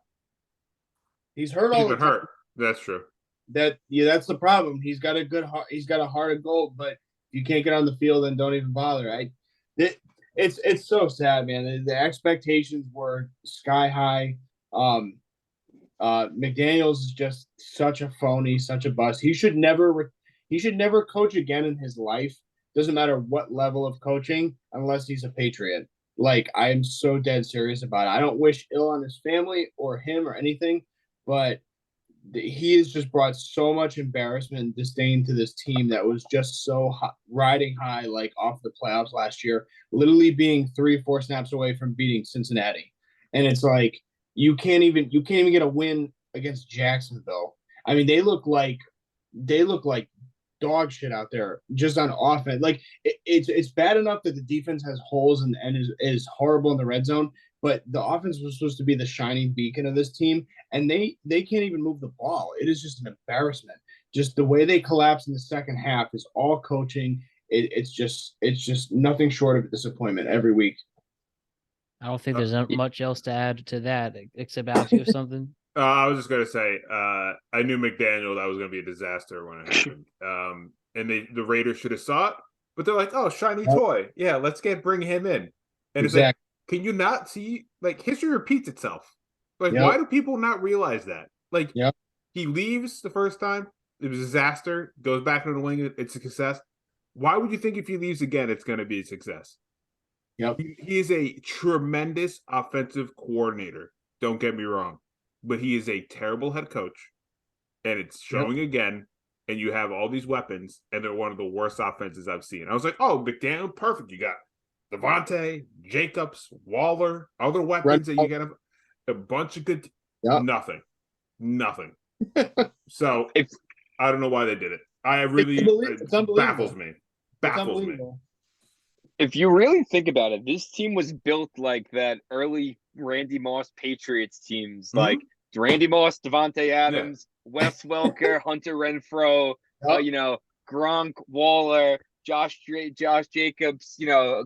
He's hurt all He's the been time. hurt. That's true. That's the problem. He's got a good heart. He's got a heart of gold, but if you can't get on the field, then don't even bother. It's so sad, man. The expectations were sky high. McDaniels is just such a phony, such a bust. He should never coach again in his life. Doesn't matter what level of coaching, unless he's a Patriot. Like, I am so dead serious about it. I don't wish ill on his family or him or anything, but he has just brought so much embarrassment and disdain to this team that was just so riding high, like off the playoffs last year, literally being 3-4 snaps away from beating Cincinnati. And it's like, you can't even get a win against Jacksonville. I mean, they look like dog shit out there just on offense. Like, it's bad enough that the defense has holes and is horrible in the red zone, but the offense was supposed to be the shining beacon of this team, and they can't even move the ball. It is just an embarrassment. Just the way they collapse in the second half is all coaching. It's just nothing short of a disappointment every week. I don't think there's much else to add to that, except Alex, you have something? I was just going to say, I knew McDaniel that was going to be a disaster when it happened. And the Raiders should have saw it, but they're like, oh, shiny toy. Yeah, let's bring him in. And it's like, can you not see, like, history repeats itself? Like, why do people not realize that? Like, he leaves the first time, it was a disaster, goes back into the wing, it's a success. Why would you think if he leaves again, it's going to be a success? Yep. He is a tremendous offensive coordinator. Don't get me wrong. But he is a terrible head coach. And it's showing again. And you have all these weapons. And they're one of the worst offenses I've seen. I was like, oh, McDaniel, perfect. You got Devontae, Jacobs, Waller, other weapons that you got a bunch of good. Nothing. So I don't know why they did it. It baffles me. If you really think about it, this team was built like that early Randy Moss Patriots teams, like Randy Moss, Devontae Adams, Wes Welker, Hunter Renfrow, Gronk, Waller, Josh Jacobs,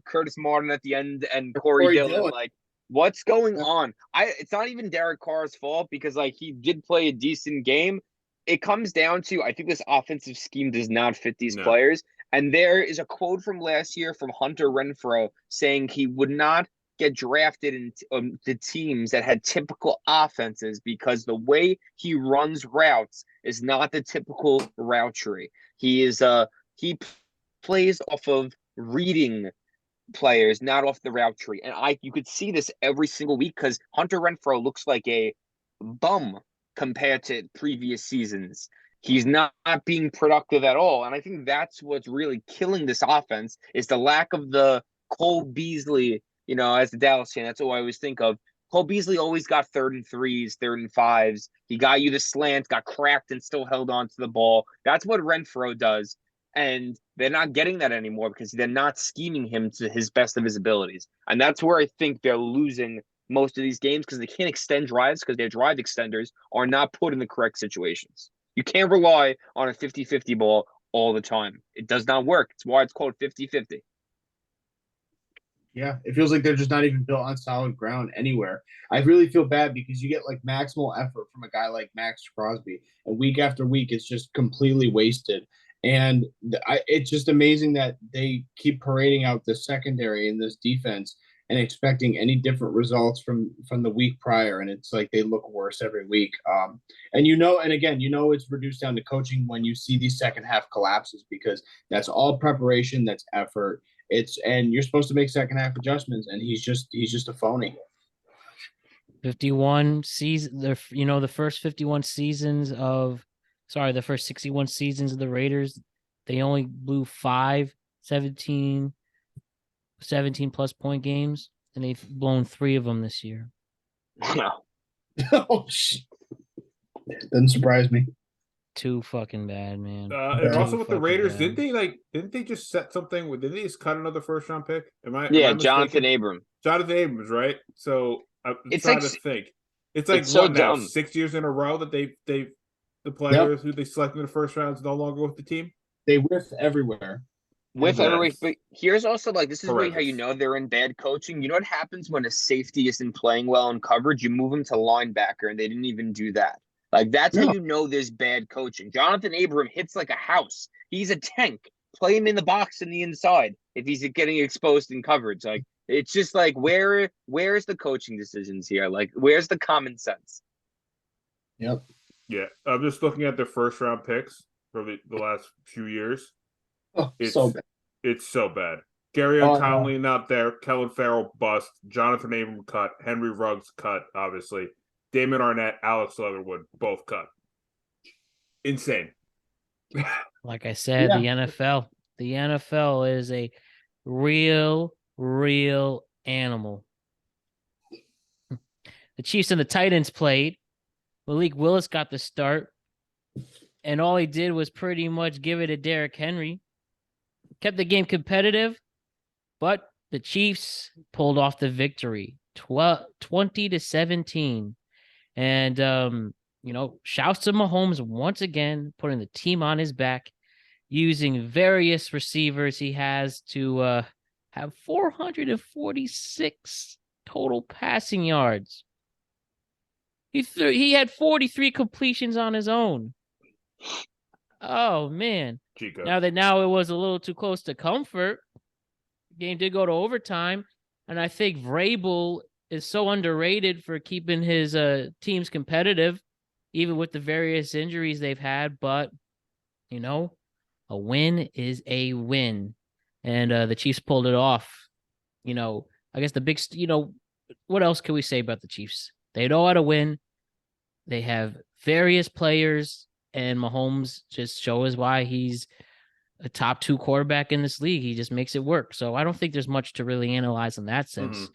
Curtis Martin at the end, and Corey Dillon. Like, what's going on? It's not even Derek Carr's fault, because like he did play a decent game. It comes down to, I think this offensive scheme does not fit these players. And there is a quote from last year from Hunter Renfrow saying he would not get drafted into the teams that had typical offenses because the way he runs routes is not the typical route tree. He plays off of reading players, not off the route tree. And you could see this every single week because Hunter Renfrow looks like a bum compared to previous seasons. He's not being productive at all. And I think that's what's really killing this offense is the lack of the Cole Beasley, as the Dallas fan, that's what I always think of. Cole Beasley always got 3rd and 3s, 3rd and 5s. He got you the slant, got cracked, and still held on to the ball. That's what Renfro does. And they're not getting that anymore because they're not scheming him to his best of his abilities. And that's where I think they're losing most of these games because they can't extend drives because their drive extenders are not put in the correct situations. You can't rely on a 50-50 ball all the time. It does not work. It's why it's called 50-50. Yeah, it feels like they're just not even built on solid ground anywhere. I really feel bad because you get like maximal effort from a guy like Max Crosby, and week after week, it's just completely wasted. And it's just amazing that they keep parading out the secondary in this defense and expecting any different results from the week prior, and it's like they look worse every week. And again, it's reduced down to coaching when you see these second half collapses because that's all preparation, that's effort. And you're supposed to make second half adjustments, and he's just a phony. 51 season, the first 51 seasons of, the first 61 seasons of the Raiders, they only blew 17 plus point games, and they've blown 3 of them this year. Oh, doesn't surprise me. Too fucking bad, man. And also with the Raiders, didn't they just set something with? Didn't they just cut another first round pick? Am I Jonathan Abram. Jonathan Abrams, right? So I'm It's trying like, to think. It's like it's so what now? dumb. 6 years in a row that the players who they selected in the first round is no longer with the team. They whiff everywhere. Everywhere, but here's also this is really how you horrendous. know they're in bad coaching. You know what happens when a safety isn't playing well in coverage? You move him to linebacker, and they didn't even do that. That's how you know there's bad coaching. Jonathan Abram hits like a house. He's a tank. Play him in the box and the inside if he's getting exposed in coverage. It's just where's the coaching decisions here? Where's the common sense? Yep. Yeah, I'm just looking at their first round picks for the last few years. Oh, so bad. It's so bad. Gary Conley not there. Kellen Farrell bust. Jonathan Abram cut. Henry Ruggs cut, obviously. Damon Arnett, Alex Leatherwood, both cut. Insane. Like I said, the NFL is a real animal. The Chiefs and the Titans played. Malik Willis got the start, and all he did was pretty much give it to Derrick Henry. Kept the game competitive, but the Chiefs pulled off the victory, 20-17. And, shouts to Mahomes once again, putting the team on his back, using various receivers he has to have 446 total passing yards. He had 43 completions on his own. Oh, man. Chico. Now it was a little too close to comfort. The game did go to overtime, and I think Vrabel is so underrated for keeping his teams competitive, even with the various injuries they've had. But, a win is a win. And the Chiefs pulled it off. I guess the big, what else can we say about the Chiefs? They know how to win. They have various players, and Mahomes just shows why he's a top 2 quarterback in this league. He just makes it work. So I don't think there's much to really analyze in that sense. Mm-hmm.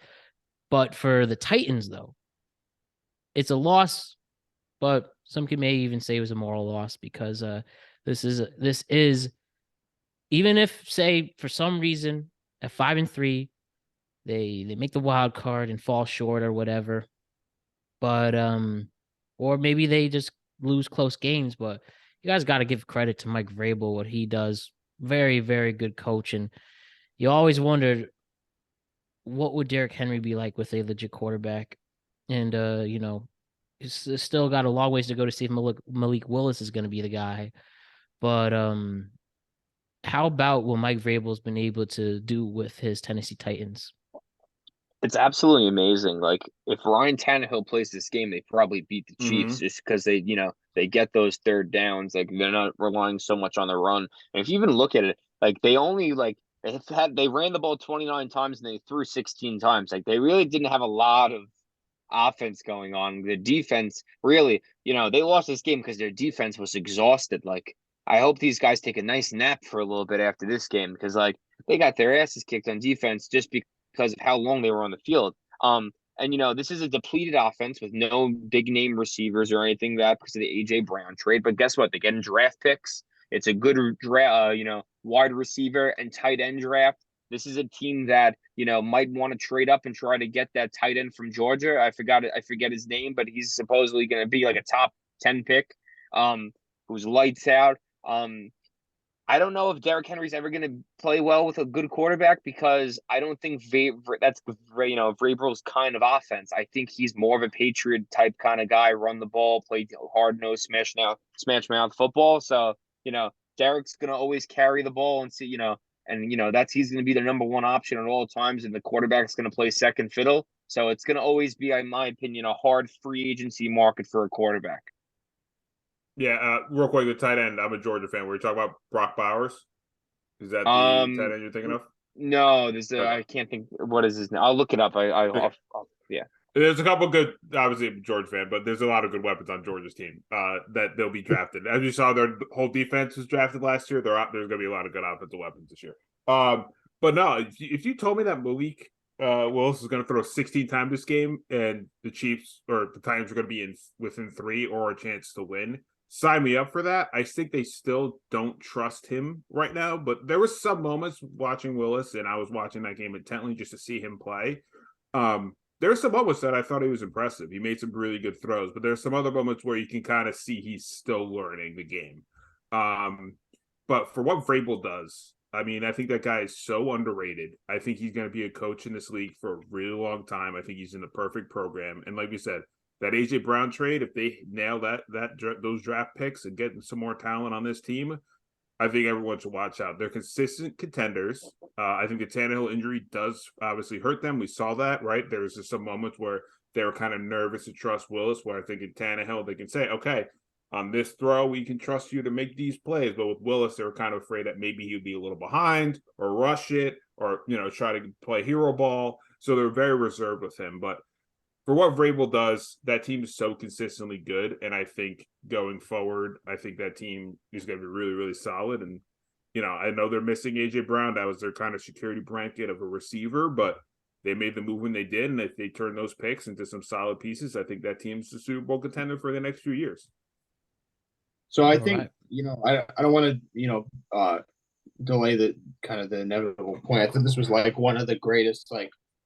But for the Titans, though, it's a loss, but some may even say it was a moral loss because this is even if, say, for some reason at 5-3, they make the wild card and fall short or whatever, but or maybe they just lose close games. But you guys got to give credit to Mike Vrabel, what he does. Very, very good coach, and you always wondered, what would Derrick Henry be like with a legit quarterback? And, he's still got a long ways to go to see if Malik Willis is going to be the guy. But how about what Mike Vrabel's been able to do with his Tennessee Titans? It's absolutely amazing. If Ryan Tannehill plays this game, they probably beat the Chiefs just because they get those third downs. They're not relying so much on the run. And if you even look at it, they only they ran the ball 29 times and they threw 16 times. They really didn't have a lot of offense going on. The defense really, they lost this game because their defense was exhausted. I hope these guys take a nice nap for a little bit after this game because they got their asses kicked on defense just because of how long they were on the field. And, this is a depleted offense with no big name receivers or anything that because of the A.J. Brown trade. But guess what? They're getting draft picks. It's a good, wide receiver and tight end draft. This is a team that, might want to trade up and try to get that tight end from Georgia. I forget his name, but he's supposedly going to be like a top 10 pick, who's lights out. I don't know if Derrick Henry's ever going to play well with a good quarterback because I don't think that's Vrabel's kind of offense. I think he's more of a Patriot type kind of guy, run the ball, play hard nose, smash mouth football. So, Derrick's going to always carry the ball and see, he's going to be the number one option at all times, and the quarterback's going to play second fiddle. So it's going to always be, in my opinion, a hard free agency market for a quarterback. Yeah, real quick, the tight end. I'm a Georgia fan. Were you talking about Brock Bowers? Is that the tight end you're thinking of? No, I can't think. What is his name? I'll look it up. Yeah. There's a couple good, obviously, I'm a Georgia fan, but there's a lot of good weapons on Georgia's team that they'll be drafted. As you saw, their whole defense was drafted last year. There's going to be a lot of good offensive weapons this year. But no, if you told me that Malik Willis is going to throw 16 times this game and the Chiefs or the Titans are going to be within 3 or a chance to win, sign me up for that. I think they still don't trust him right now, but there was some moments watching Willis, and I was watching that game intently just to see him play. There were some moments that I thought he was impressive. He made some really good throws, but there's some other moments where you can kind of see he's still learning the game. But for what Vrabel does, I mean, I think that guy is so underrated. I think he's going to be a coach in this league for a really long time. I think he's in the perfect program. And like we said, that A.J. Brown trade, if they nail those draft picks and get some more talent on this team, I think everyone should watch out. They're consistent contenders. I think the Tannehill injury does obviously hurt them. We saw that, right? There's just some moments where they were kind of nervous to trust Willis, where I think in Tannehill, they can say, okay, on this throw, we can trust you to make these plays. But with Willis, they were kind of afraid that maybe he would be a little behind or rush it or, try to play hero ball. So they're very reserved with him. But for what Vrabel does, that team is so consistently good. And I think going forward, I think that team is going to be really, really solid. And, I know they're missing A.J. Brown. That was their kind of security blanket of a receiver, but they made the move when they did. And if they turn those picks into some solid pieces, I think that team's the Super Bowl contender for the next few years. So I think, I don't want to, delay the kind of the inevitable point. I think this was like one of the greatest,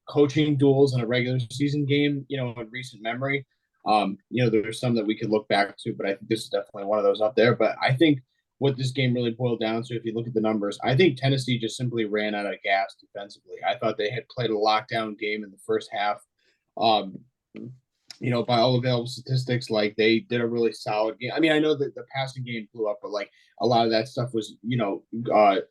coaching duels in a regular season game, in recent memory. There's some that we could look back to, but I think this is definitely one of those up there. But I think what this game really boiled down to, if you look at the numbers, I think Tennessee just simply ran out of gas defensively. I thought they had played a lockdown game in the first half. By all available statistics, they did a really solid game. I mean, I know that the passing game blew up, but a lot of that stuff was,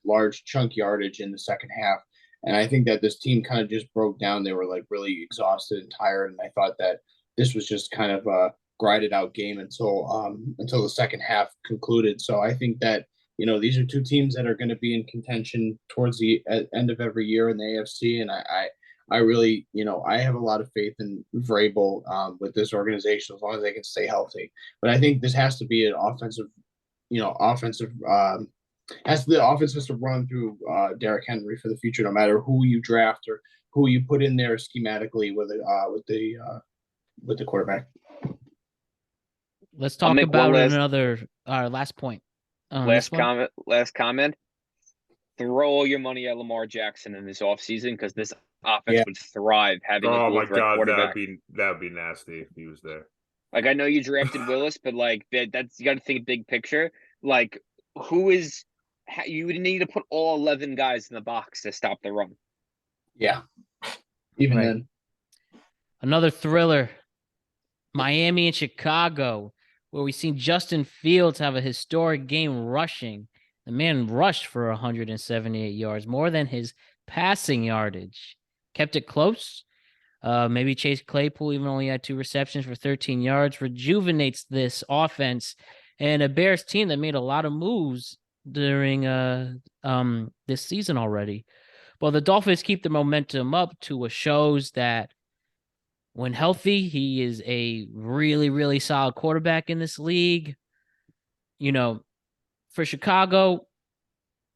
large chunk yardage in the second half. And I think that this team kind of just broke down. They were really exhausted and tired. And I thought that this was just kind of a grinded out game until the second half concluded. So I think that, these are two teams that are going to be in contention towards the end of every year in the AFC. And I really, I have a lot of faith in Vrabel with this organization as long as they can stay healthy. But I think this has to be an offensive the offense has to run through Derrick Henry for the future, no matter who you draft or who you put in there schematically with the quarterback. Let's talk about our last point. Last comment. Throw all your money at Lamar Jackson in this offseason because this offense would thrive having a quarterback. That'd be nasty if he was there. I know you drafted Willis, but that's you got to think big picture. You would need to put all 11 guys in the box to stop the run. Yeah. Even then. Another thriller. Miami and Chicago, where we've seen Justin Fields have a historic game rushing. The man rushed for 178 yards, more than his passing yardage. Kept it close. Maybe Chase Claypool even only had 2 receptions for 13 yards. Rejuvenates this offense and a Bears team that made a lot of moves during this season already. Well, the Dolphins keep the momentum up. Tua shows that when healthy, he is a really, really solid quarterback in this league. For Chicago,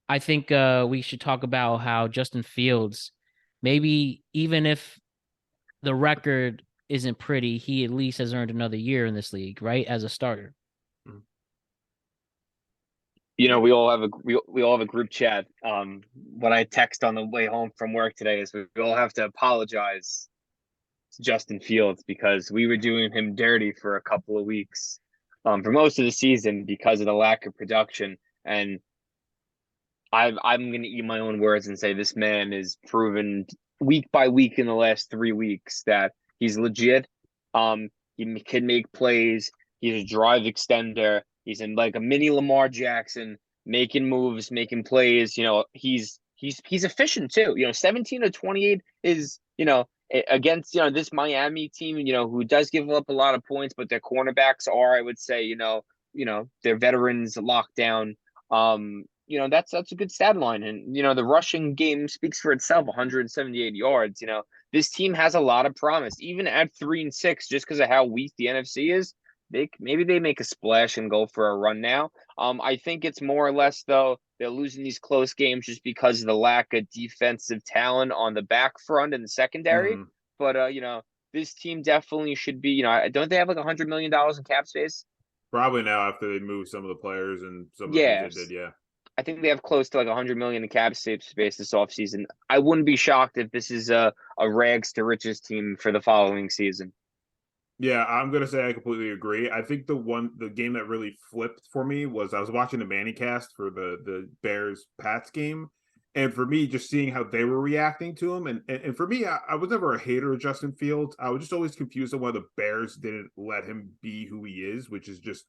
I think we should talk about how Justin Fields, maybe even if the record isn't pretty, he at least has earned another year in this league, right? As a starter. We all have a group chat. What I text on the way home from work today is we all have to apologize to Justin Fields because we were doing him dirty for a couple of weeks, for most of the season because of the lack of production. And I'm going to eat my own words and say this man is proven week by week in the last 3 weeks that he's legit. He can make plays. He's a drive extender. He's in like a mini Lamar Jackson, making moves, making plays. He's efficient too. 17 of 28 is, against, this Miami team, who does give up a lot of points, but their cornerbacks are, I would say, their veterans locked down. That's a good stat line. And, the rushing game speaks for itself, 178 yards. This team has a lot of promise, even at 3-6, just because of how weak the NFC is. Maybe they make a splash and go for a run now. I think it's more or less, though, they're losing these close games just because of the lack of defensive talent on the back front and the secondary. But, this team definitely should be, don't they have like $100 million in cap space? Probably now after they move some of the players and some of the things they did, yeah. I think they have close to like $100 million in cap space this offseason. I wouldn't be shocked if this is a rags to riches team for the following season. Yeah, I'm gonna say I completely agree. I think the game that really flipped for me was I was watching the MannyCast for the Bears Pats game, and for me, just seeing how they were reacting to him, and for me, I was never a hater of Justin Fields. I was just always confused on why the Bears didn't let him be who he is, which is just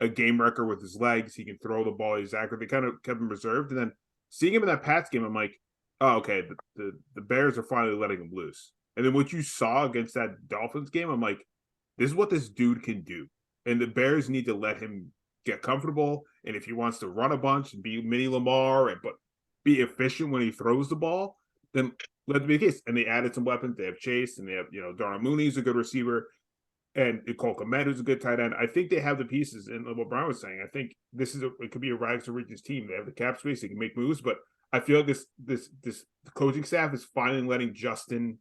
a game wrecker with his legs. He can throw the ball. He's accurate. They kind of kept him reserved, and then seeing him in that Pats game, I'm like, oh, okay, the Bears are finally letting him loose. And then what you saw against that Dolphins game, I'm like, this is what this dude can do. And the Bears need to let him get comfortable. And if he wants to run a bunch and be mini Lamar, but be efficient when he throws the ball, then let it be the case. And they added some weapons. They have Chase, and they have, Darnell Mooney's a good receiver, and Cole Kmet, who's a good tight end. I think they have the pieces. And what Bryan was saying, I think it could be a rags to riches team. They have the cap space. They can make moves. But I feel like this coaching staff is finally letting Justin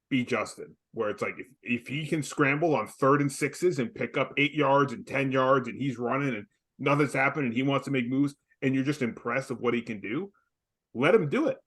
be Justin, where it's like if he can scramble on 3rd and 6s and pick up 8 yards and 10 yards and he's running and nothing's happened and he wants to make moves and you're just impressed of what he can do, let him do it.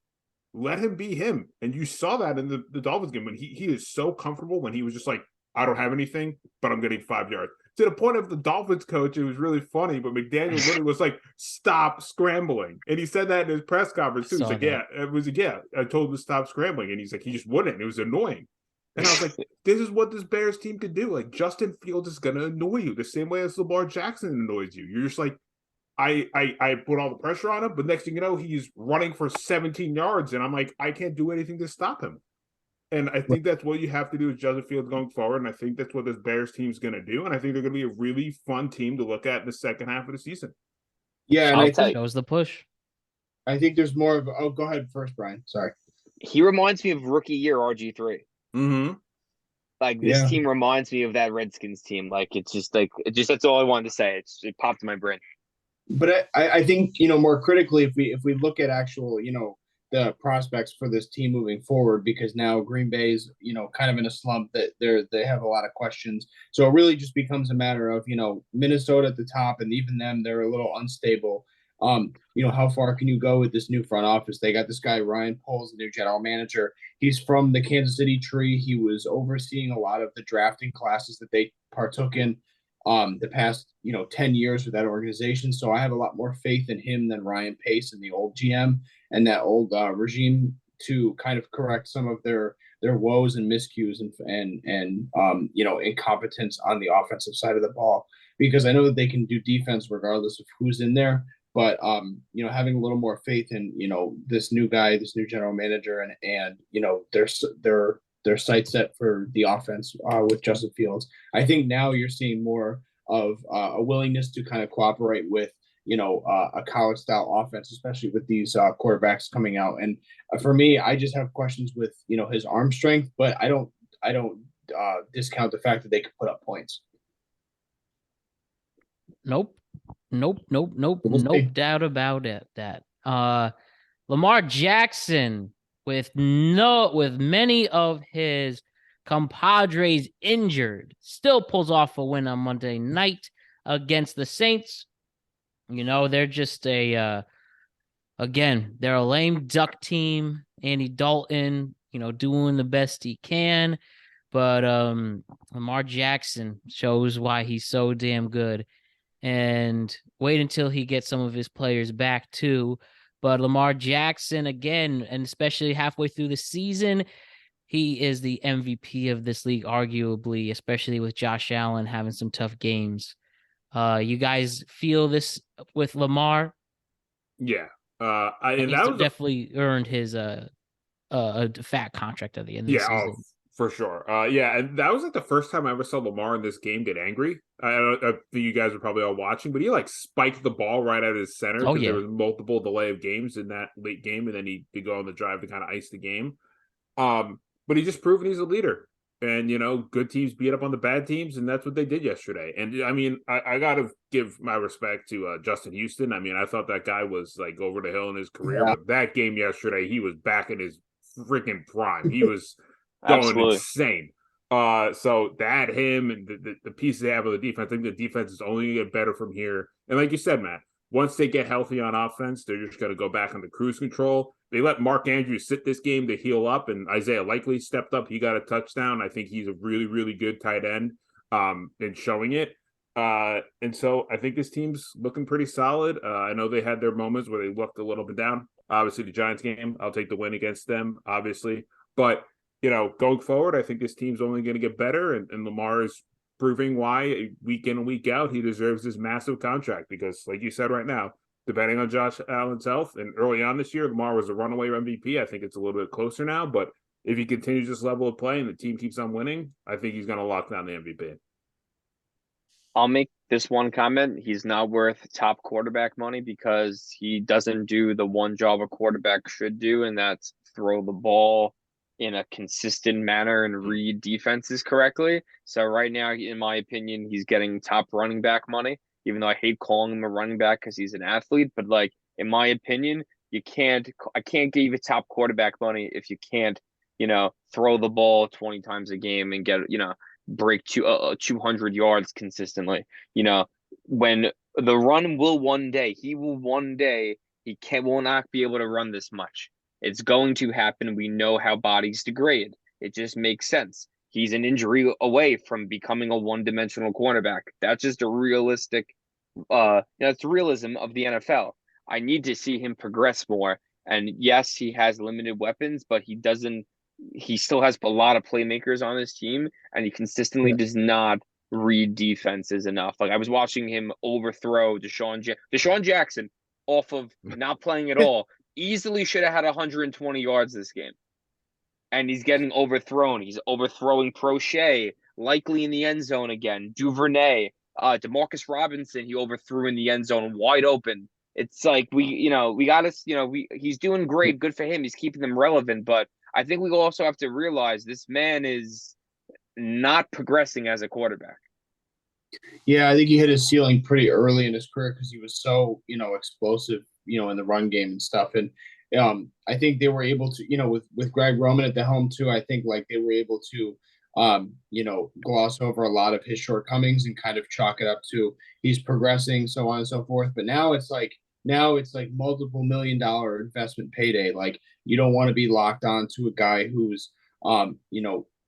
Let him be him. And you saw that in the Dolphins game when he is so comfortable when he was just like, I don't have anything, but I'm getting 5 yards. To the point of the Dolphins coach, it was really funny, but McDaniel literally was like, stop scrambling. And he said that in his press conference too. He's like, I told him to stop scrambling. And he's like, he just wouldn't. It was annoying. And I was like, this is what this Bears team could do. Like, Justin Fields is going to annoy you the same way as Lamar Jackson annoys you. You're just like, I put all the pressure on him, but next thing you know, he's running for 17 yards. And I'm like, I can't do anything to stop him. And I think that's what you have to do with Justin Fields going forward. And I think that's what this Bears team is going to do. And I think they're going to be a really fun team to look at in the second half of the season. Yeah, and I think that was the push. I think there's more of. Oh, go ahead first, Bryan. Sorry. He reminds me of rookie year RG3. Mm-hmm. Like this team reminds me of that Redskins team. Like it's just that's all I wanted to say. It popped in my brain. But I think more critically, if we look at actual the prospects for this team moving forward, because now Green Bay's, kind of in a slump that they have a lot of questions. So it really just becomes a matter of, Minnesota at the top, and even them, they're a little unstable. How far can you go with this new front office? They got this guy, Ryan Poles, the new general manager. He's from the Kansas City tree. He was overseeing a lot of the drafting classes that they partook in the past 10 years with that organization. So I have a lot more faith in him than Ryan Pace and the old GM and that old regime to kind of correct some of their woes and miscues and incompetence on the offensive side of the ball, because I know that they can do defense regardless of who's in there. But having a little more faith in this new guy, this new general manager, and their sight set for the offense with Justin Fields. I think now you're seeing more of a willingness to kind of cooperate with, a college style offense, especially with these quarterbacks coming out. And for me, I just have questions with, his arm strength, but I don't discount the fact that they could put up points. Nope. No doubt about it. Lamar Jackson with many of his compadres injured, still pulls off a win on Monday night against the Saints. They're just again, they're a lame duck team. Andy Dalton, doing the best he can. But Lamar Jackson shows why he's so damn good. And wait until he gets some of his players back too. But Lamar Jackson, again, and especially halfway through the season, he is the MVP of this league, arguably, especially with Josh Allen having some tough games. You guys feel this with Lamar? Yeah. And he's that was definitely earned his a fat contract at the end of the season. For sure. And that was like the first time I ever saw Lamar in this game get angry. I think you guys were probably all watching, but he like spiked the ball right at his center because there was multiple delay of games in that late game, and then he could go on the drive to kind of ice the game. But he's just proven he's a leader. And, good teams beat up on the bad teams, and that's what they did yesterday. And, I mean, I got to give my respect to Justin Houston. I mean, I thought that guy was, like, over the hill in his career. Yeah. But that game yesterday, he was back in his freaking prime. He was going insane. So to add him and the pieces they have of the defense, I think the defense is only going to get better from here. And like you said, Matt, once they get healthy on offense, they're just going to go back into cruise control. They let Mark Andrews sit this game to heal up, and Isaiah Likely stepped up. He got a touchdown. I think he's a really, really good tight end in showing it. And so I think this team's looking pretty solid. I know they had their moments where they looked a little bit down. Obviously, the Giants game, I'll take the win against them, obviously. But, going forward, I think this team's only going to get better, and Lamar is proving why week in and week out he deserves this massive contract because, like you said right now, depending on Josh Allen's health, and early on this year, Lamar was a runaway MVP. I think it's a little bit closer now, but if he continues this level of play and the team keeps on winning, I think he's going to lock down the MVP. I'll make this one comment. He's not worth top quarterback money because he doesn't do the one job a quarterback should do, and that's throw the ball in a consistent manner and read defenses correctly. So right now, in my opinion, he's getting top running back money, even though I hate calling him a running back because he's an athlete. But like, in my opinion, I can't give you top quarterback money if you can't, throw the ball 20 times a game and get, break 200 yards consistently. When the run will one day, he will not be able to run this much. It's going to happen. We know how bodies degrade. It just makes sense. He's an injury away from becoming a one-dimensional cornerback. That's just a realistic, that's realism of the NFL. I need to see him progress more. And yes, he has limited weapons, but he still has a lot of playmakers on his team, and he consistently does not read defenses enough. Like I was watching him overthrow Deshaun Jackson off of not playing at all. Easily should have had 120 yards this game. And he's getting overthrown. He's overthrowing Prochet, likely in the end zone again. Duvernay, Demarcus Robinson, he overthrew in the end zone wide open. It's like he's doing great. Good for him. He's keeping them relevant. But I think we also have to realize this man is not progressing as a quarterback. Yeah, I think he hit his ceiling pretty early in his career because he was so, explosive, in the run game and stuff. And I think they were able to, with Greg Roman at the helm too, I think like they were able to, gloss over a lot of his shortcomings and kind of chalk it up to he's progressing, so on and so forth. But now it's like multiple $1 million investment payday. Like you don't want to be locked on to a guy who's,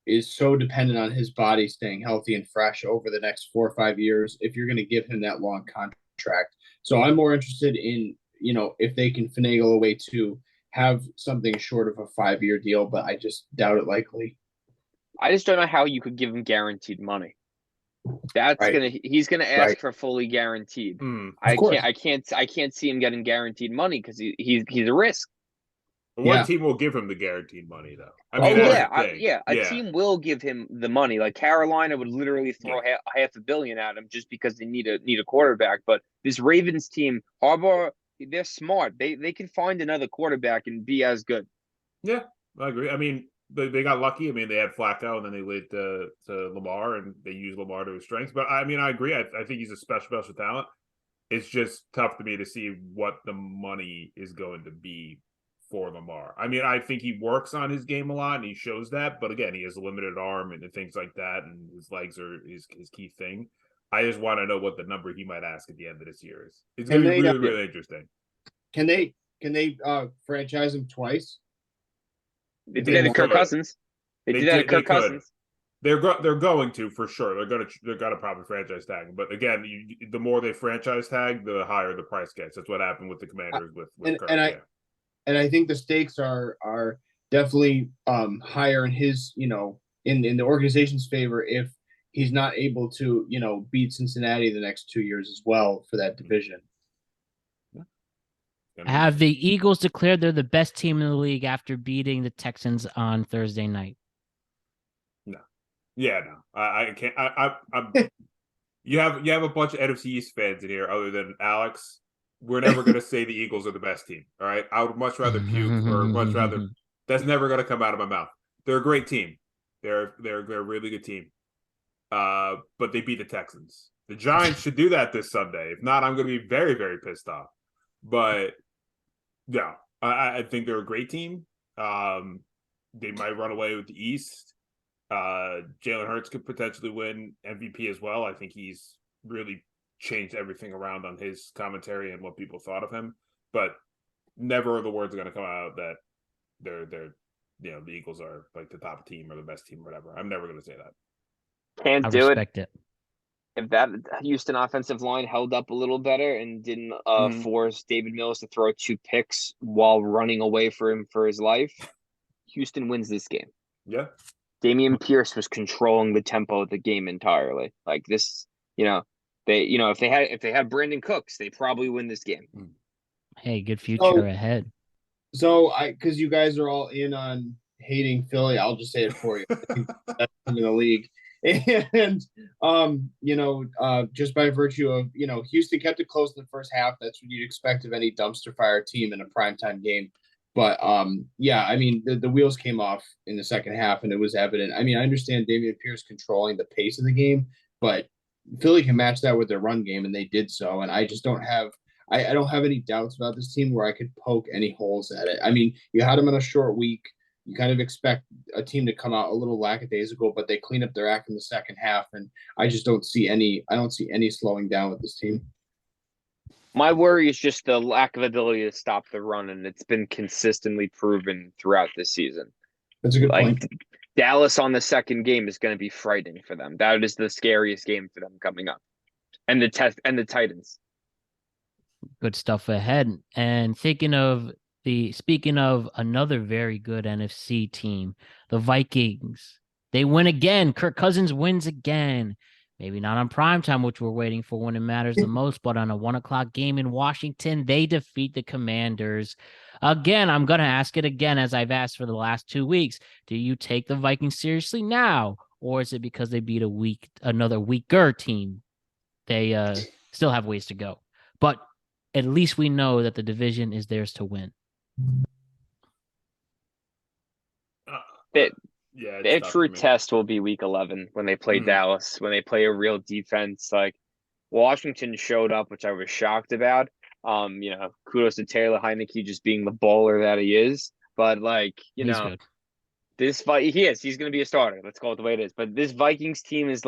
is so dependent on his body staying healthy and fresh over the next 4 or 5 years if you're going to give him that long contract. So I'm more interested in, if they can finagle a way to have something short of a 5-year deal, but I just doubt it likely. I just don't know how you could give him guaranteed money. He's gonna ask for fully guaranteed. I can't see him getting guaranteed money because he's a risk. One team will give him the guaranteed money, though. A team will give him the money. Like Carolina would literally throw $500 million at him just because they need a quarterback. But this Ravens team, Harbaugh, they're smart. They can find another quarterback and be as good. Yeah, I agree. I mean, they got lucky. I mean, they had Flacco, and then they laid to Lamar, and they used Lamar to his strengths. But I mean, I agree. I think he's a special talent. It's just tough to me to see what the money is going to be for Lamar. I mean, I think he works on his game a lot and he shows that, but again, he has a limited arm and things like that, and his legs are his key thing. I just want to know what the number he might ask at the end of this year is. It's going to be really, really interesting. Can they franchise him twice? They did that to Kirk Cousins. They did that to Kirk Cousins. They're going to for sure. They're gonna probably franchise tag him. But again, the more they franchise tag, the higher the price gets. That's what happened with the Commanders with Kirk. And I think the stakes are definitely higher in his in the organization's favor if he's not able to beat Cincinnati the next 2 years as well for that division. Have the Eagles declared they're the best team in the league after beating the Texans on Thursday night? No. Yeah, no. I can't. I'm you have a bunch of NFC East fans in here other than Alex. We're never going to say the Eagles are the best team. All right. I would much rather puke or much rather. That's never going to come out of my mouth. They're a great team. They're a really good team. But they beat the Texans. The Giants should do that this Sunday. If not, I'm going to be very, very pissed off. But yeah, I think they're a great team. They might run away with the East. Jalen Hurts could potentially win MVP as well. I think he's really changed everything around on his commentary and what people thought of him. But never are the words going to come out that they're the Eagles are like the top team or the best team or whatever. I'm never going to say that. Can't do respect it. If that Houston offensive line held up a little better and didn't force David Mills to throw 2 picks while running away for him for his life, Houston wins this game. Yeah. Dameon Pierce was controlling the tempo of the game entirely. Like this, if they had Brandon Cooks, they probably win this game. Hey, good future ahead. So because you guys are all in on hating Philly, I'll just say it for you. I think that's in the league. And just by virtue of Houston kept it close in the first half. That's what you'd expect of any dumpster fire team in a primetime game. But I mean the wheels came off in the second half, and it was evident. I mean, I understand Dameon Pierce controlling the pace of the game, but Philly can match that with their run game, and they did so. And I just don't have any doubts about this team where I could poke any holes at it. I mean, you had them in a short week. You kind of expect a team to come out a little lackadaisical, but they clean up their act in the second half, and I just don't see any slowing down with this team. My worry is just the lack of ability to stop the run, and it's been consistently proven throughout this season. That's a good point. Dallas on the second game is going to be frightening for them. That is the scariest game for them coming up, and the Titans. Good stuff ahead. And speaking of another very good NFC team, the Vikings, they win again. Kirk Cousins wins again. Maybe not on primetime, which we're waiting for when it matters the most, but on a 1:00 game in Washington, they defeat the Commanders. Again, I'm going to ask it again, as I've asked for the last 2 weeks. Do you take the Vikings seriously now, or is it because they beat another weaker team? They still have ways to go. But at least we know that the division is theirs to win. Their true test will be week 11 when they play Dallas, when they play a real defense. Like Washington showed up, which I was shocked about. Kudos to Taylor Heineke just being the baller that he is. But this fight, he's going to be a starter. Let's call it the way it is. But this Vikings team is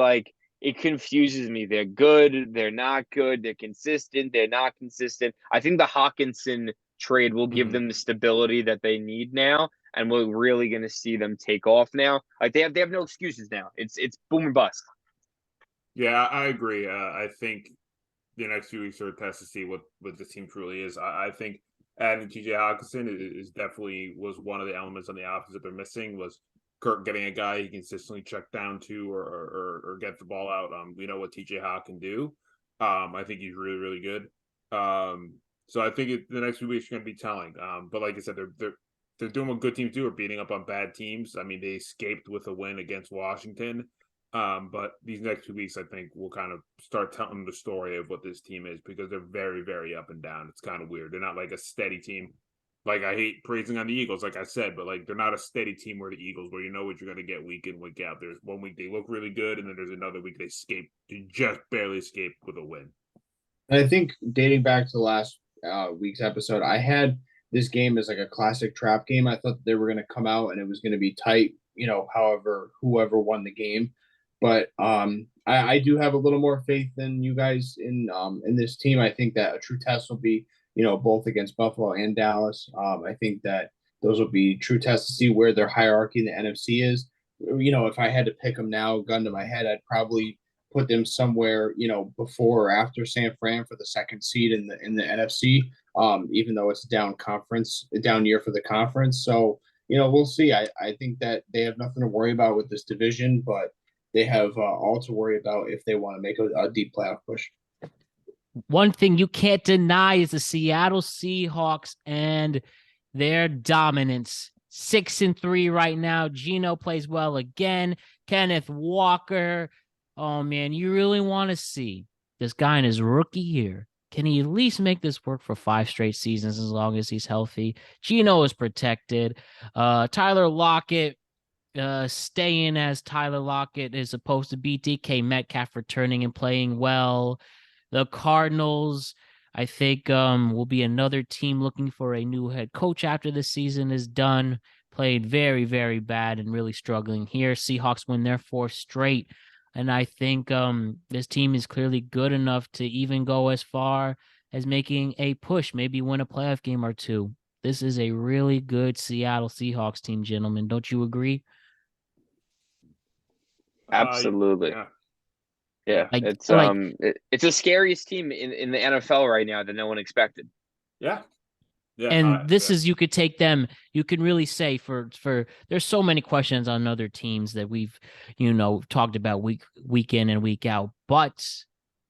it confuses me. They're good. They're not good. They're consistent. They're not consistent. I think the Hawkinson trade will give them the stability that they need now. And we're really going to see them take off now. Like they have no excuses now. It's boom or bust. Yeah, I agree. I think the next few weeks are a test to see what this team truly is. I think adding TJ Hawkinson is definitely was one of the elements on the offense that they're missing. Was Kirk getting a guy he consistently check down to or get the ball out. We know what TJ Hawk can do. I think he's really, really good. So I think the next few weeks are going to be telling. But like I said, they're doing what good teams do, or beating up on bad teams. I mean, they escaped with a win against Washington. But these next 2 weeks, I think, will kind of start telling the story of what this team is, because they're very, very up and down. It's kind of weird. They're not like a steady team. Like, I hate praising on the Eagles, like I said, but they're not a steady team where the Eagles, where you know what you're going to get week in, week out. There's 1 week they look really good, and then there's another week they just barely escape with a win. And I think dating back to last week's episode, I had this game is like a classic trap game. I thought they were going to come out and it was going to be tight, however, whoever won the game. But I do have a little more faith than you guys in this team. I think that a true test will be, both against Buffalo and Dallas. I think that those will be true tests to see where their hierarchy in the NFC is. If I had to pick them now, gun to my head, I'd probably put them somewhere, before or after San Fran for the second seed in the NFC. Even though it's a down year for the conference. So, we'll see. I think that they have nothing to worry about with this division, but they have all to worry about if they want to make a deep playoff push. One thing you can't deny is the Seattle Seahawks and their dominance. 6-3 right now. Geno plays well again. Kenneth Walker. Oh, man, you really want to see this guy in his rookie year. Can he at least make this work for 5 straight seasons as long as he's healthy? Geno is protected. Tyler Lockett staying as Tyler Lockett is supposed to be. DK Metcalf returning and playing well. The Cardinals, I think, will be another team looking for a new head coach after the season is done. Played very, very bad and really struggling here. Seahawks win their 4th straight. And I think this team is clearly good enough to even go as far as making a push, maybe win a playoff game or 2. This is a really good Seattle Seahawks team, gentlemen. Don't you agree? Absolutely. Yeah. It's it's the scariest team in the NFL right now that no one expected. Yeah. Yeah, and this is, you could take them, you can really say for there's so many questions on other teams that we've, talked about week in and week out. But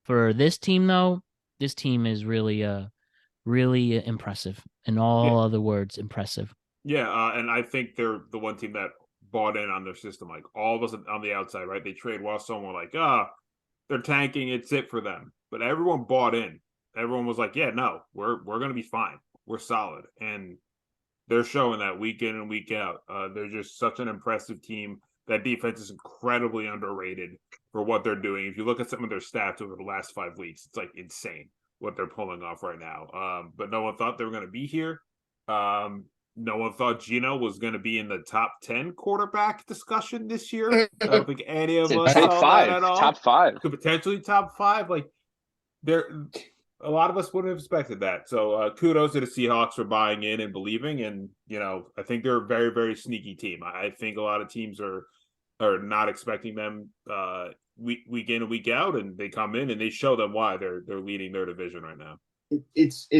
for this team, though, this team is really impressive. In all other words, impressive. Yeah, and I think they're the one team that bought in on their system. Like all of us on the outside, right? They trade while someone like, they're tanking, it's it for them. But everyone bought in. Everyone was like, yeah, no, we're gonna be fine. We're solid. And they're showing that week in and week out. They're just such an impressive team. That defense is incredibly underrated for what they're doing. If you look at some of their stats over the last 5 weeks, it's like insane what they're pulling off right now. But no one thought they were going to be here. No one thought Geno was going to be in the top 10 quarterback discussion this year. I don't think any of us top saw 5, that at all. Top 5. Could potentially top 5. Like, a lot of us wouldn't have expected that. So kudos to the Seahawks for buying in and believing. And, I think they're a very, very sneaky team. I think a lot of teams are not expecting them week in and week out, and they come in and they show them why they're leading their division right now.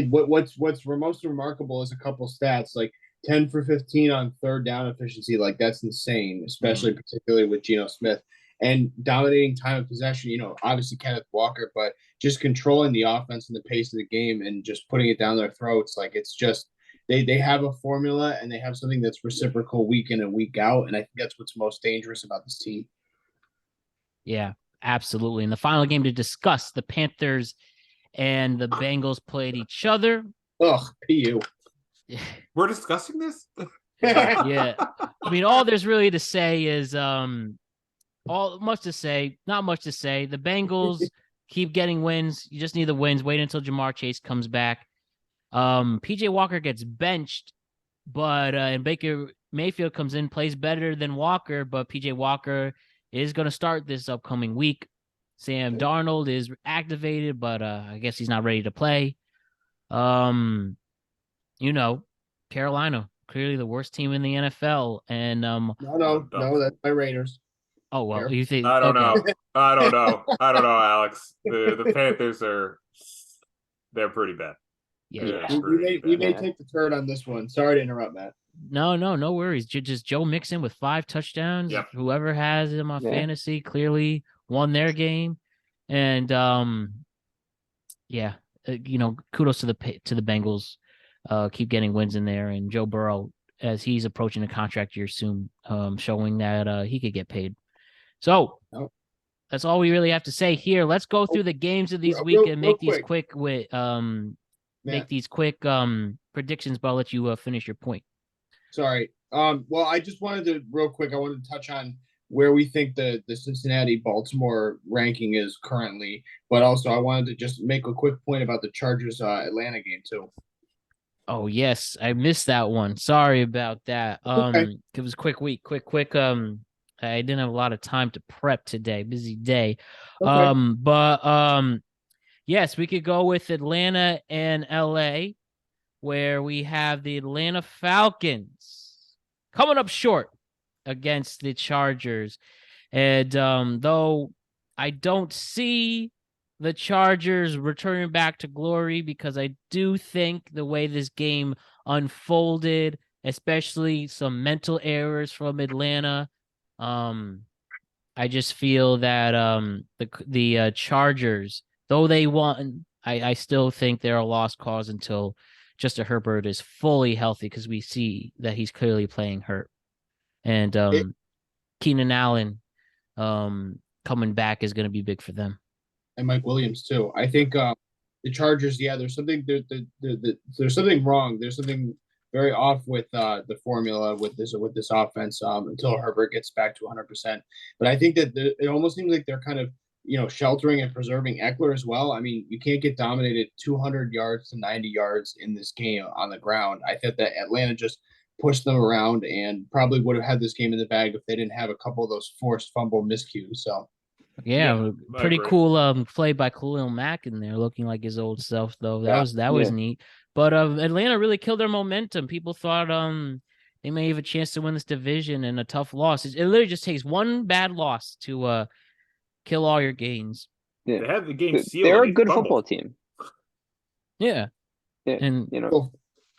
What's most remarkable is a couple stats, like 10 for 15 on third down efficiency. Like, that's insane, especially particularly with Geno Smith. And dominating time of possession, obviously Kenneth Walker, but just controlling the offense and the pace of the game and just putting it down their throats. Like, it's just they have a formula and they have something that's reciprocal week in and week out. And I think that's what's most dangerous about this team. Yeah, absolutely. In the final game to discuss, the Panthers and the Bengals played each other. Ugh, PU. We're discussing this? Yeah. I mean, all there's really to say is not much to say. The Bengals keep getting wins. You just need the wins. Wait until Jamar Chase comes back. PJ Walker gets benched, but and Baker Mayfield comes in, plays better than Walker, but PJ Walker is going to start this upcoming week. Sam Darnold is activated, but I guess he's not ready to play. Carolina, clearly the worst team in the NFL. And no, that's my Raiders. Oh, well, you think I don't know, Alex. The Panthers they're pretty bad. Yeah. We may take the turn on this one. Sorry to interrupt, Matt. No worries. Just Joe Mixon with 5 touchdowns. Yep. Whoever has him on fantasy clearly won their game. And kudos to the Bengals. Keep getting wins in there, and Joe Burrow, as he's approaching a contract year soon, showing that he could get paid. So that's all we really have to say here. Let's go through the games of these week and make these quick predictions, but I'll let you finish your point. Sorry. Well, I just wanted to real quick. I wanted to touch on where we think the Cincinnati-Baltimore ranking is currently, but also I wanted to just make a quick point about the Chargers Atlanta game too. Oh yes, I missed that one. Sorry about that. Okay. It was a quick week. Quick. I didn't have a lot of time to prep today. Busy day. Okay. But yes, we could go with Atlanta and LA, where we have the Atlanta Falcons coming up short against the Chargers. And though I don't see the Chargers returning back to glory, because I do think the way this game unfolded, especially some mental errors from Atlanta, I just feel that the Chargers, though they won, I still think they're a lost cause until Justin Herbert is fully healthy, because we see that he's clearly playing hurt. And Keenan Allen coming back is going to be big for them. And Mike Williams too. I think the Chargers. Yeah, there's something there's something wrong. There's something very off with the formula with this offense until Herbert gets back to 100%. But I think that it almost seems like they're kind of sheltering and preserving Eckler as well. I mean, you can't get dominated 200 yards to 90 yards in this game on the ground. I thought that Atlanta just pushed them around and probably would have had this game in the bag if they didn't have a couple of those forced fumble miscues. So. Yeah, pretty cool play by Khalil Mack in there, looking like his old self though. That was neat. But Atlanta really killed their momentum. People thought they may have a chance to win this division, and a tough loss. It literally just takes one bad loss to kill all your gains. Yeah. They have the game sealed. They're a good football team. Yeah. And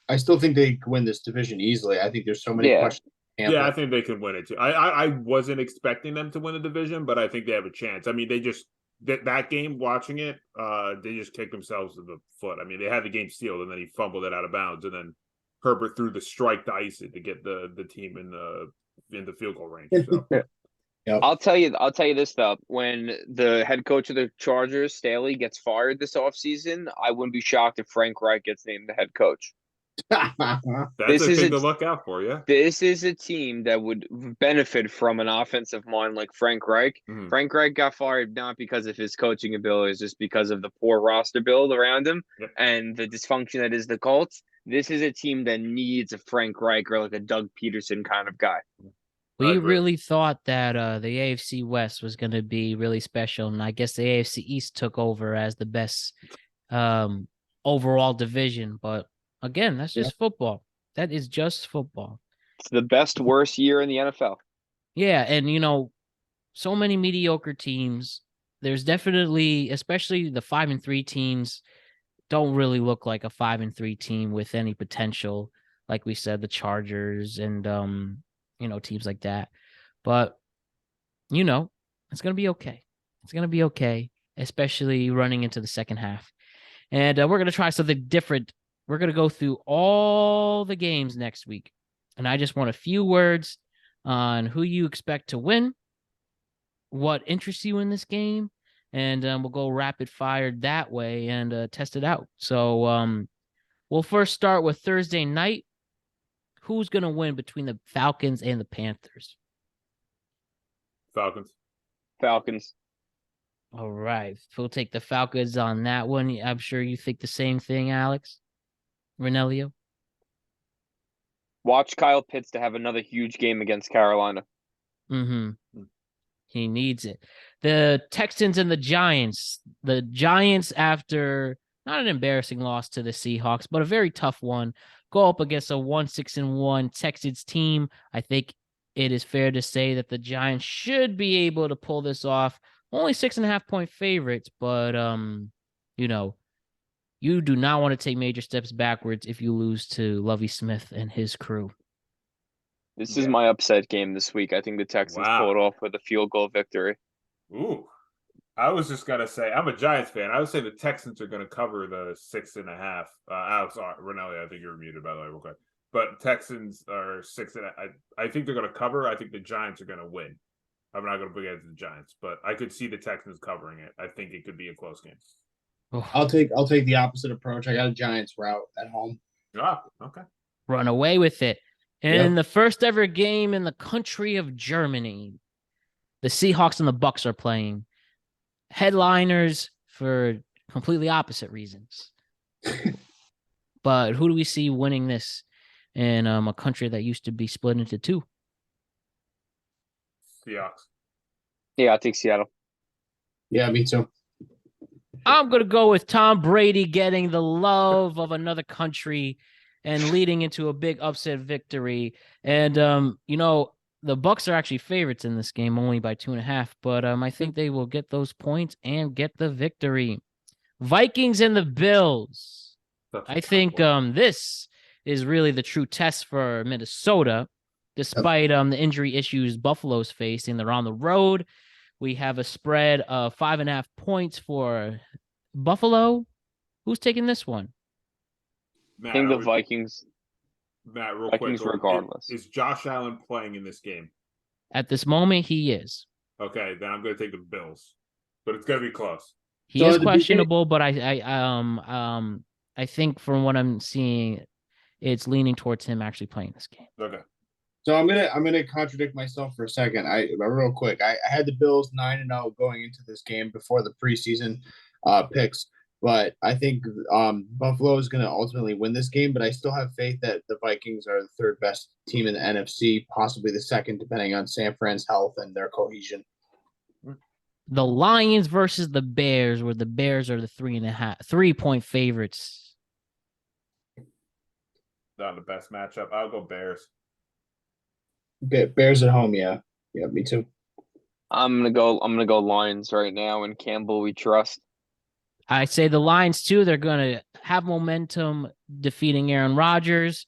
I still think they can win this division easily. I think there's so many questions. Yeah, I think they can win it too. I wasn't expecting them to win the division, but I think they have a chance. I mean, they just that game, watching it, they just kicked themselves in the foot. I mean, they had the game sealed, and then he fumbled it out of bounds, and then Herbert threw the strike to ice it to get the team in the field goal range. So. Yep. I'll tell you this though. When the head coach of the Chargers, Staley, gets fired this offseason, I wouldn't be shocked if Frank Reich gets named the head coach. That's a thing to look out for, yeah. This is a team that would benefit from an offensive mind like Frank Reich. Mm-hmm. Frank Reich got fired not because of his coaching abilities, just because of the poor roster build around him and the dysfunction that is the Colts. This is a team that needs a Frank Reich or like a Doug Peterson kind of guy. We really thought that the AFC West was going to be really special, and I guess the AFC East took over as the best overall division, but again, that's just football. That is just football. It's the best, worst year in the NFL. Yeah, and so many mediocre teams. There's definitely, especially the 5-3 teams, don't really look like a 5-3 team with any potential. Like we said, the Chargers and teams like that. But it's gonna be okay. It's gonna be okay, especially running into the second half. And we're gonna try something different. We're going to go through all the games next week, and I just want a few words on who you expect to win, what interests you in this game, and we'll go rapid fire that way and test it out. So we'll first start with Thursday night. Who's going to win between the Falcons and the Panthers? Falcons. All right. We'll take the Falcons on that one. I'm sure you think the same thing, Alex. Ranniello? Watch Kyle Pitts to have another huge game against Carolina. Mm-hmm. He needs it. The Texans and the Giants. The Giants, after not an embarrassing loss to the Seahawks, but a very tough one, go up against a 1-6-1 Texans team. I think it is fair to say that the Giants should be able to pull this off. Only 6.5-point favorites, but you do not want to take major steps backwards if you lose to Lovie Smith and his crew. This is my upset game this week. I think the Texans pull it off with a field goal victory. Ooh. I was just going to say, I'm a Giants fan. I would say the Texans are going to cover the 6.5. Alex Ranniello, I think you're muted, by the way, real quick. But Texans are 6.5. I think they're going to cover. I think the Giants are going to win. I'm not going to put against the Giants, but I could see the Texans covering it. I think it could be a close game. I'll take the opposite approach. I got a Giants route at home. Ah, okay. Run away with it. And the first ever game in the country of Germany, the Seahawks and the Bucks are playing. Headliners for completely opposite reasons. But who do we see winning this in a country that used to be split into two? Seahawks. Yeah, I'll take Seattle. Yeah, me too. I'm going to go with Tom Brady getting the love of another country and leading into a big upset victory. And, the Bucs are actually favorites in this game, only by 2.5. But I think they will get those points and get the victory. Vikings and the Bills. I think this is really the true test for Minnesota. Despite the injury issues Buffalo's facing, they're on the road. We have a spread of 5.5 points for Buffalo. Who's taking this one? Matt, I think the Vikings. Matt, real Vikings quick. regardless. Is Josh Allen playing in this game? At this moment, he is. Okay, then I'm going to take the Bills, but it's going to be close. He is questionable, but I think from what I'm seeing, it's leaning towards him actually playing this game. Okay. So I'm gonna contradict myself for a second. Real quick. I had the Bills 9-0 going into this game before the preseason picks, but I think Buffalo is going to ultimately win this game. But I still have faith that the Vikings are the third best team in the NFC, possibly the second, depending on San Fran's health and their cohesion. The Lions versus the Bears, where the Bears are the 3.5 favorites. Not the best matchup. I'll go Bears. Bears at home, yeah, me too. I'm gonna go Lions right now, and Campbell we trust. I say the Lions too. They're gonna have momentum defeating Aaron Rodgers,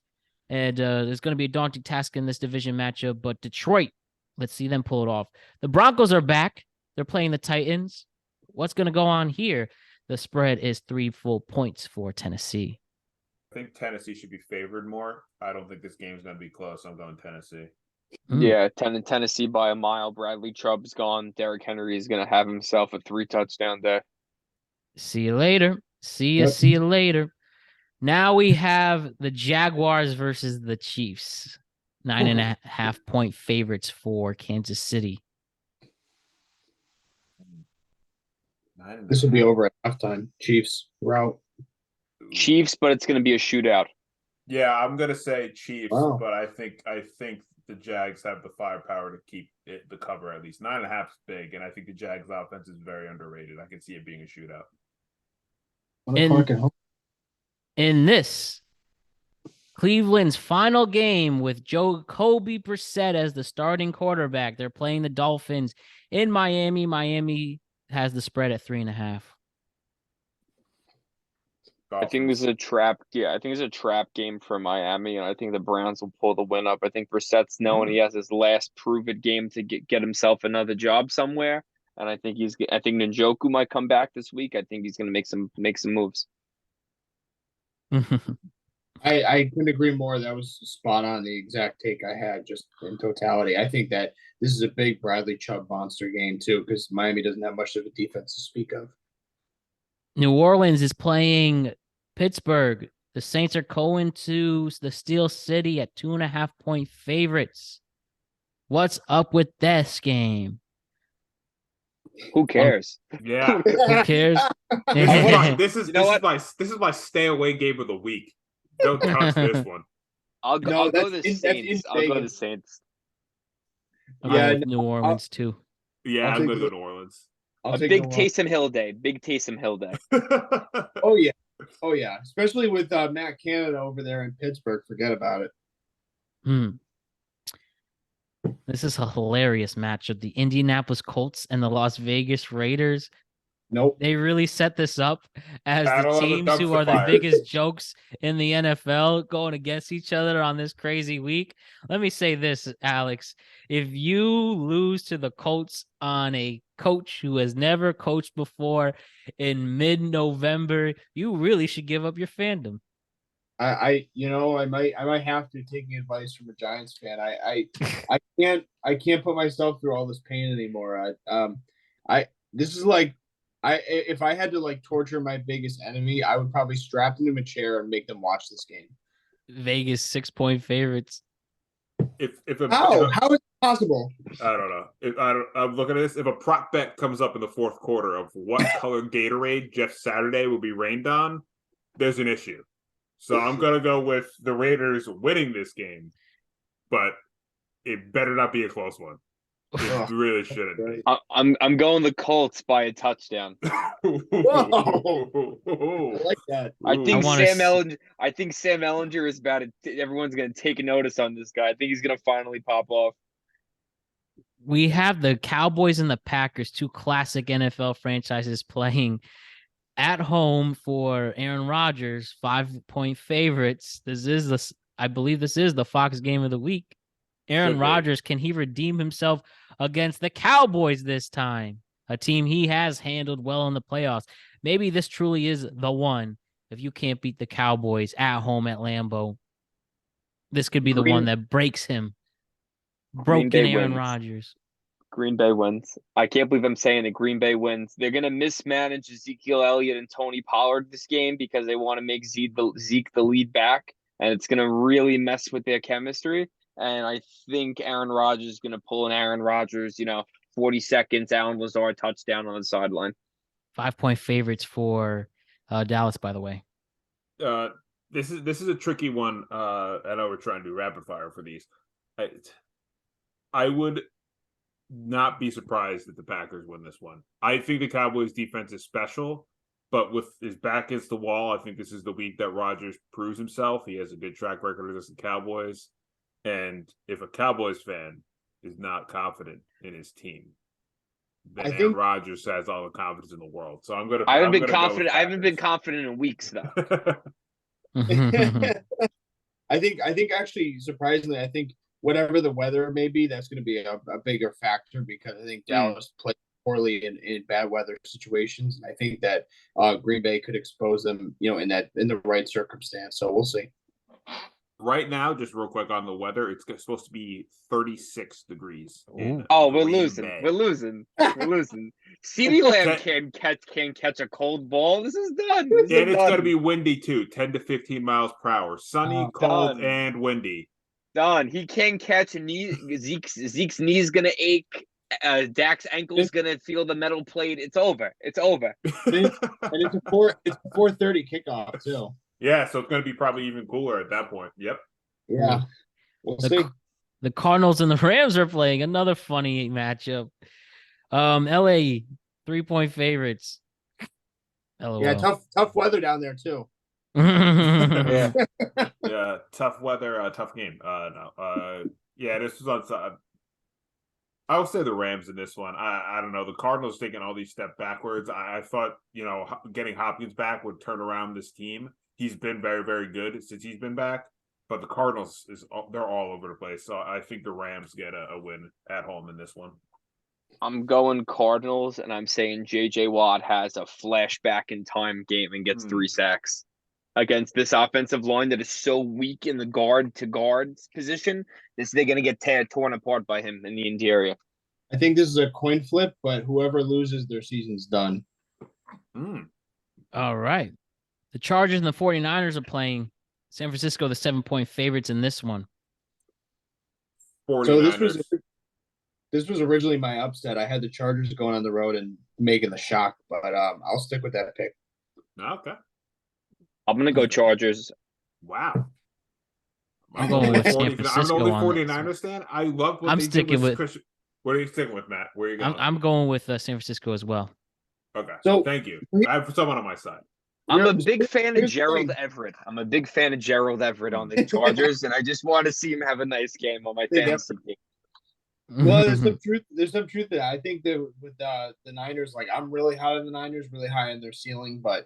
and there's gonna be a daunting task in this division matchup. But Detroit, let's see them pull it off. The Broncos are back. They're playing the Titans. What's gonna go on here? The spread is 3 full points for Tennessee. I think Tennessee should be favored more. I don't think this game's going to be close. I'm going Tennessee. Yeah, Tennessee by a mile. Bradley Chubb's gone. Derrick Henry is going to have himself a 3-touchdown day. See you later. See you later. Now we have the Jaguars versus the Chiefs. 9.5 point favorites for Kansas City. This will be over at halftime. Chiefs, route. Chiefs, but it's going to be a shootout. Yeah, I'm going to say Chiefs, Wow. but I think the Jags have the firepower to keep it the cover at least. 9.5 is big, and I think the Jags offense is very underrated. I can see it being a shootout. In this, Cleveland's final game with Jacoby Brissett as the starting quarterback. They're playing the Dolphins in Miami. Miami has the spread at 3.5. I think this is a trap. Yeah, I think it's a trap game for Miami, and I think the Browns will pull the win up. I think Brissett's knowing he has his last prove-it game to get himself another job somewhere, and I think Njoku might come back this week. I think he's going to make some moves. I couldn't agree more. That was spot on, the exact take I had just in totality. I think that this is a big Bradley Chubb monster game too, because Miami doesn't have much of a defense to speak of. New Orleans is playing Pittsburgh. The Saints are going to the Steel City at 2.5 point favorites. What's up with this game? Who cares? Yeah. Who cares? This is my stay away game of the week. Don't touch this one. I'll go the Saints. I'll go the Saints. Yeah, New Orleans too. Yeah, I'm gonna go New Orleans. A big Taysom Hill day. Oh yeah. Especially with Matt Canada over there in Pittsburgh. Forget about it. This is a hilarious matchup. The Indianapolis Colts and the Las Vegas Raiders. Nope. They really set this up as Battle the of the teams who dumpster are the fire. biggest jokes in the NFL going against each other on this crazy week. Let me say this, Alex. If you lose to the Colts on a coach who has never coached before in mid-November, you really should give up your fandom. I might have to, taking advice from a Giants fan. I can't put myself through all this pain anymore. This is like, if I had to like torture my biggest enemy, I would probably strap them to a chair and make them watch this game. Vegas 6-point favorites. How is it possible? I don't know. I'm looking at this. If a prop bet comes up in the fourth quarter of what color Gatorade Jeff Saturday will be rained on, there's an issue. So I'm going to go with the Raiders winning this game, but it better not be a close one. It really shouldn't be. I'm going the Colts by a touchdown. Whoa! I like that. I think Sam Ellinger is about to. Everyone's going to take a notice on this guy. I think he's going to finally pop off. We have the Cowboys and the Packers, two classic NFL franchises, playing at home for Aaron Rodgers, 5-point favorites. I believe this is the Fox game of the week. Aaron Rodgers, can he redeem himself against the Cowboys this time? A team he has handled well in the playoffs. Maybe this truly is the one. If you can't beat the Cowboys at home at Lambeau, this could be the one that breaks him. Broken Aaron Rodgers. Green Bay wins. I can't believe I'm saying that Green Bay wins. They're going to mismanage Ezekiel Elliott and Tony Pollard this game because they want to make Zeke the lead back, and it's going to really mess with their chemistry. And I think Aaron Rodgers is going to pull an Aaron Rodgers, 40 seconds, Allen Lazard touchdown on the sideline. 5-point favorites for Dallas, by the way. This is a tricky one. I know we're trying to do rapid fire for these. I would not be surprised if the Packers win this one. I think the Cowboys defense is special, but with his back against the wall, I think this is the week that Rodgers proves himself. He has a good track record against the Cowboys. And if a Cowboys fan is not confident in his team, then Aaron Rodgers has all the confidence in the world. So I haven't been confident in weeks though. I think actually surprisingly, I think whatever the weather may be, that's going to be a bigger factor because I think Dallas played poorly in bad weather situations, and I think that Green Bay could expose them, in the right circumstance. So we'll see. Right now, just real quick on the weather, it's supposed to be 36 degrees. We're losing. We're losing. CeeDee Lamb can catch a cold ball. This is done. It's going to be windy too, 10 to 15 miles per hour. Sunny, cold, and windy. Done. He can catch a knee. Zeke's knee's going to ache. Dak's ankle's going to feel the metal plate. It's over. And it's a 4:30 kickoff too. Yeah, so it's going to be probably even cooler at that point. Yep. Yeah. We'll see. The Cardinals and the Rams are playing another funny matchup. LA 3-point favorites. LOL. Yeah, tough weather down there too. Yeah, tough weather, tough game. This was on. I will say the Rams in this one. I don't know. The Cardinals taking all these steps backwards. I thought getting Hopkins back would turn around this team. He's been very, very good since he's been back, but the Cardinals they're all over the place. So I think the Rams get a win at home in this one. I'm going Cardinals, and I'm saying J.J. Watt has a flashback in time game and gets 3 sacks against this offensive line that is so weak in the guard to guard position. They're going to get torn apart by him in the interior. I think this is a coin flip, but whoever loses, their season's done. All right. The Chargers and the 49ers are playing. San Francisco, the 7-point favorites in this one. 49ers. So this was originally my upset. I had the Chargers going on the road and making the shock, but I'll stick with that pick. Okay. I'm going to go Chargers. Wow. I'm going with San Francisco. I'm an only 49ers fan. I love what they sticking with Christian. What are you sticking with, Matt? Where are you going? I'm going with San Francisco as well. Okay. Thank you. I have someone on my side. I'm a big fan of Gerald Everett. on the Chargers, and I just want to see him have a nice game on my fantasy team. Well, there's some truth. There's some truth to that. I think that with the Niners, I'm really high on the Niners, really high on their ceiling, but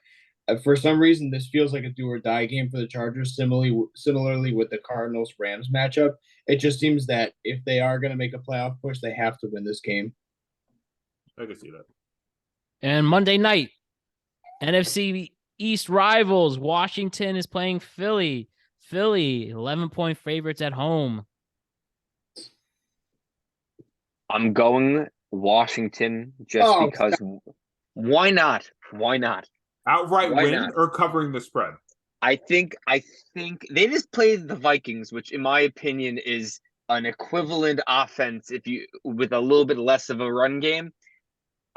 for some reason, this feels like a do or die game for the Chargers. Similarly with the Cardinals Rams matchup, it just seems that if they are going to make a playoff push, they have to win this game. I can see that. And Monday night, NFC East rivals. Washington is playing Philly. Philly, 11-point favorites at home. I'm going Washington because why not? Outright win or covering the spread? I think they just played the Vikings, which in my opinion is an equivalent offense with a little bit less of a run game.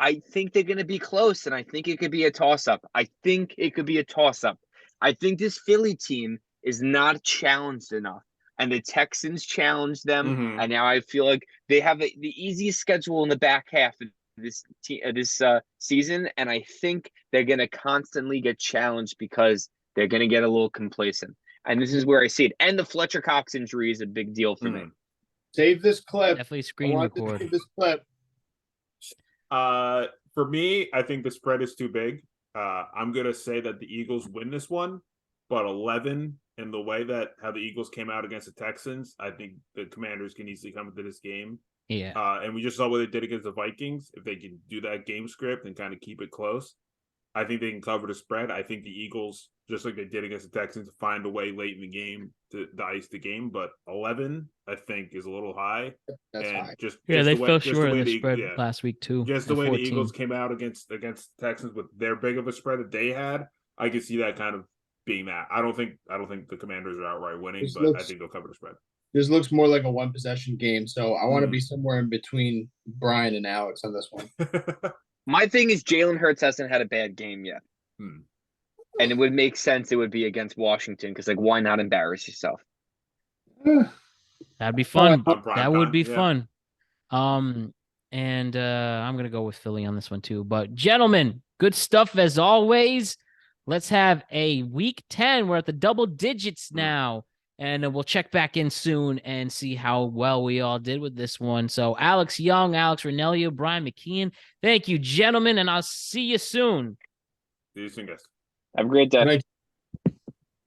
I think they're going to be close, and I think it could be a toss-up. I think this Philly team is not challenged enough. And the Texans challenged them, and now I feel like they have the easiest schedule in the back half of this season, and I think they're going to constantly get challenged because they're going to get a little complacent. And this is where I see it. And the Fletcher Cox injury is a big deal for me. Save this clip. Definitely screen record. Save this clip. For me, I think the spread is too big. I'm going to say that the Eagles win this one, but 11 in the way that how the Eagles came out against the Texans, I think the Commanders can easily come into this game. Yeah. And we just saw what they did against the Vikings. If they can do that game script and kind of keep it close, I think they can cover the spread. I think the Eagles, just like they did against the Texans, find a way late in the game to ice the game. But 11, I think, is a little high. That's high. They fell short of the spread last week too. Just the way 14. The Eagles came out against the Texans with their big of a spread that they had, I could see that kind of being that. I don't think the Commanders are outright winning, I think they'll cover the spread. This looks more like a one possession game, so I want to be somewhere in between Brian and Alex on this one. My thing is Jalen Hurts hasn't had a bad game yet. And it would make sense it would be against Washington because, like, why not embarrass yourself? That'd be fun. That would be fun. And I'm going to go with Philly on this one too. But, gentlemen, good stuff as always. Let's have a week 10. We're at the double digits now. And we'll check back in soon and see how well we all did with this one. So, Alex Young, Alex Ranniello, Bryan McKeon, thank you, gentlemen, and I'll see you soon. See you soon, guys. Have a great day.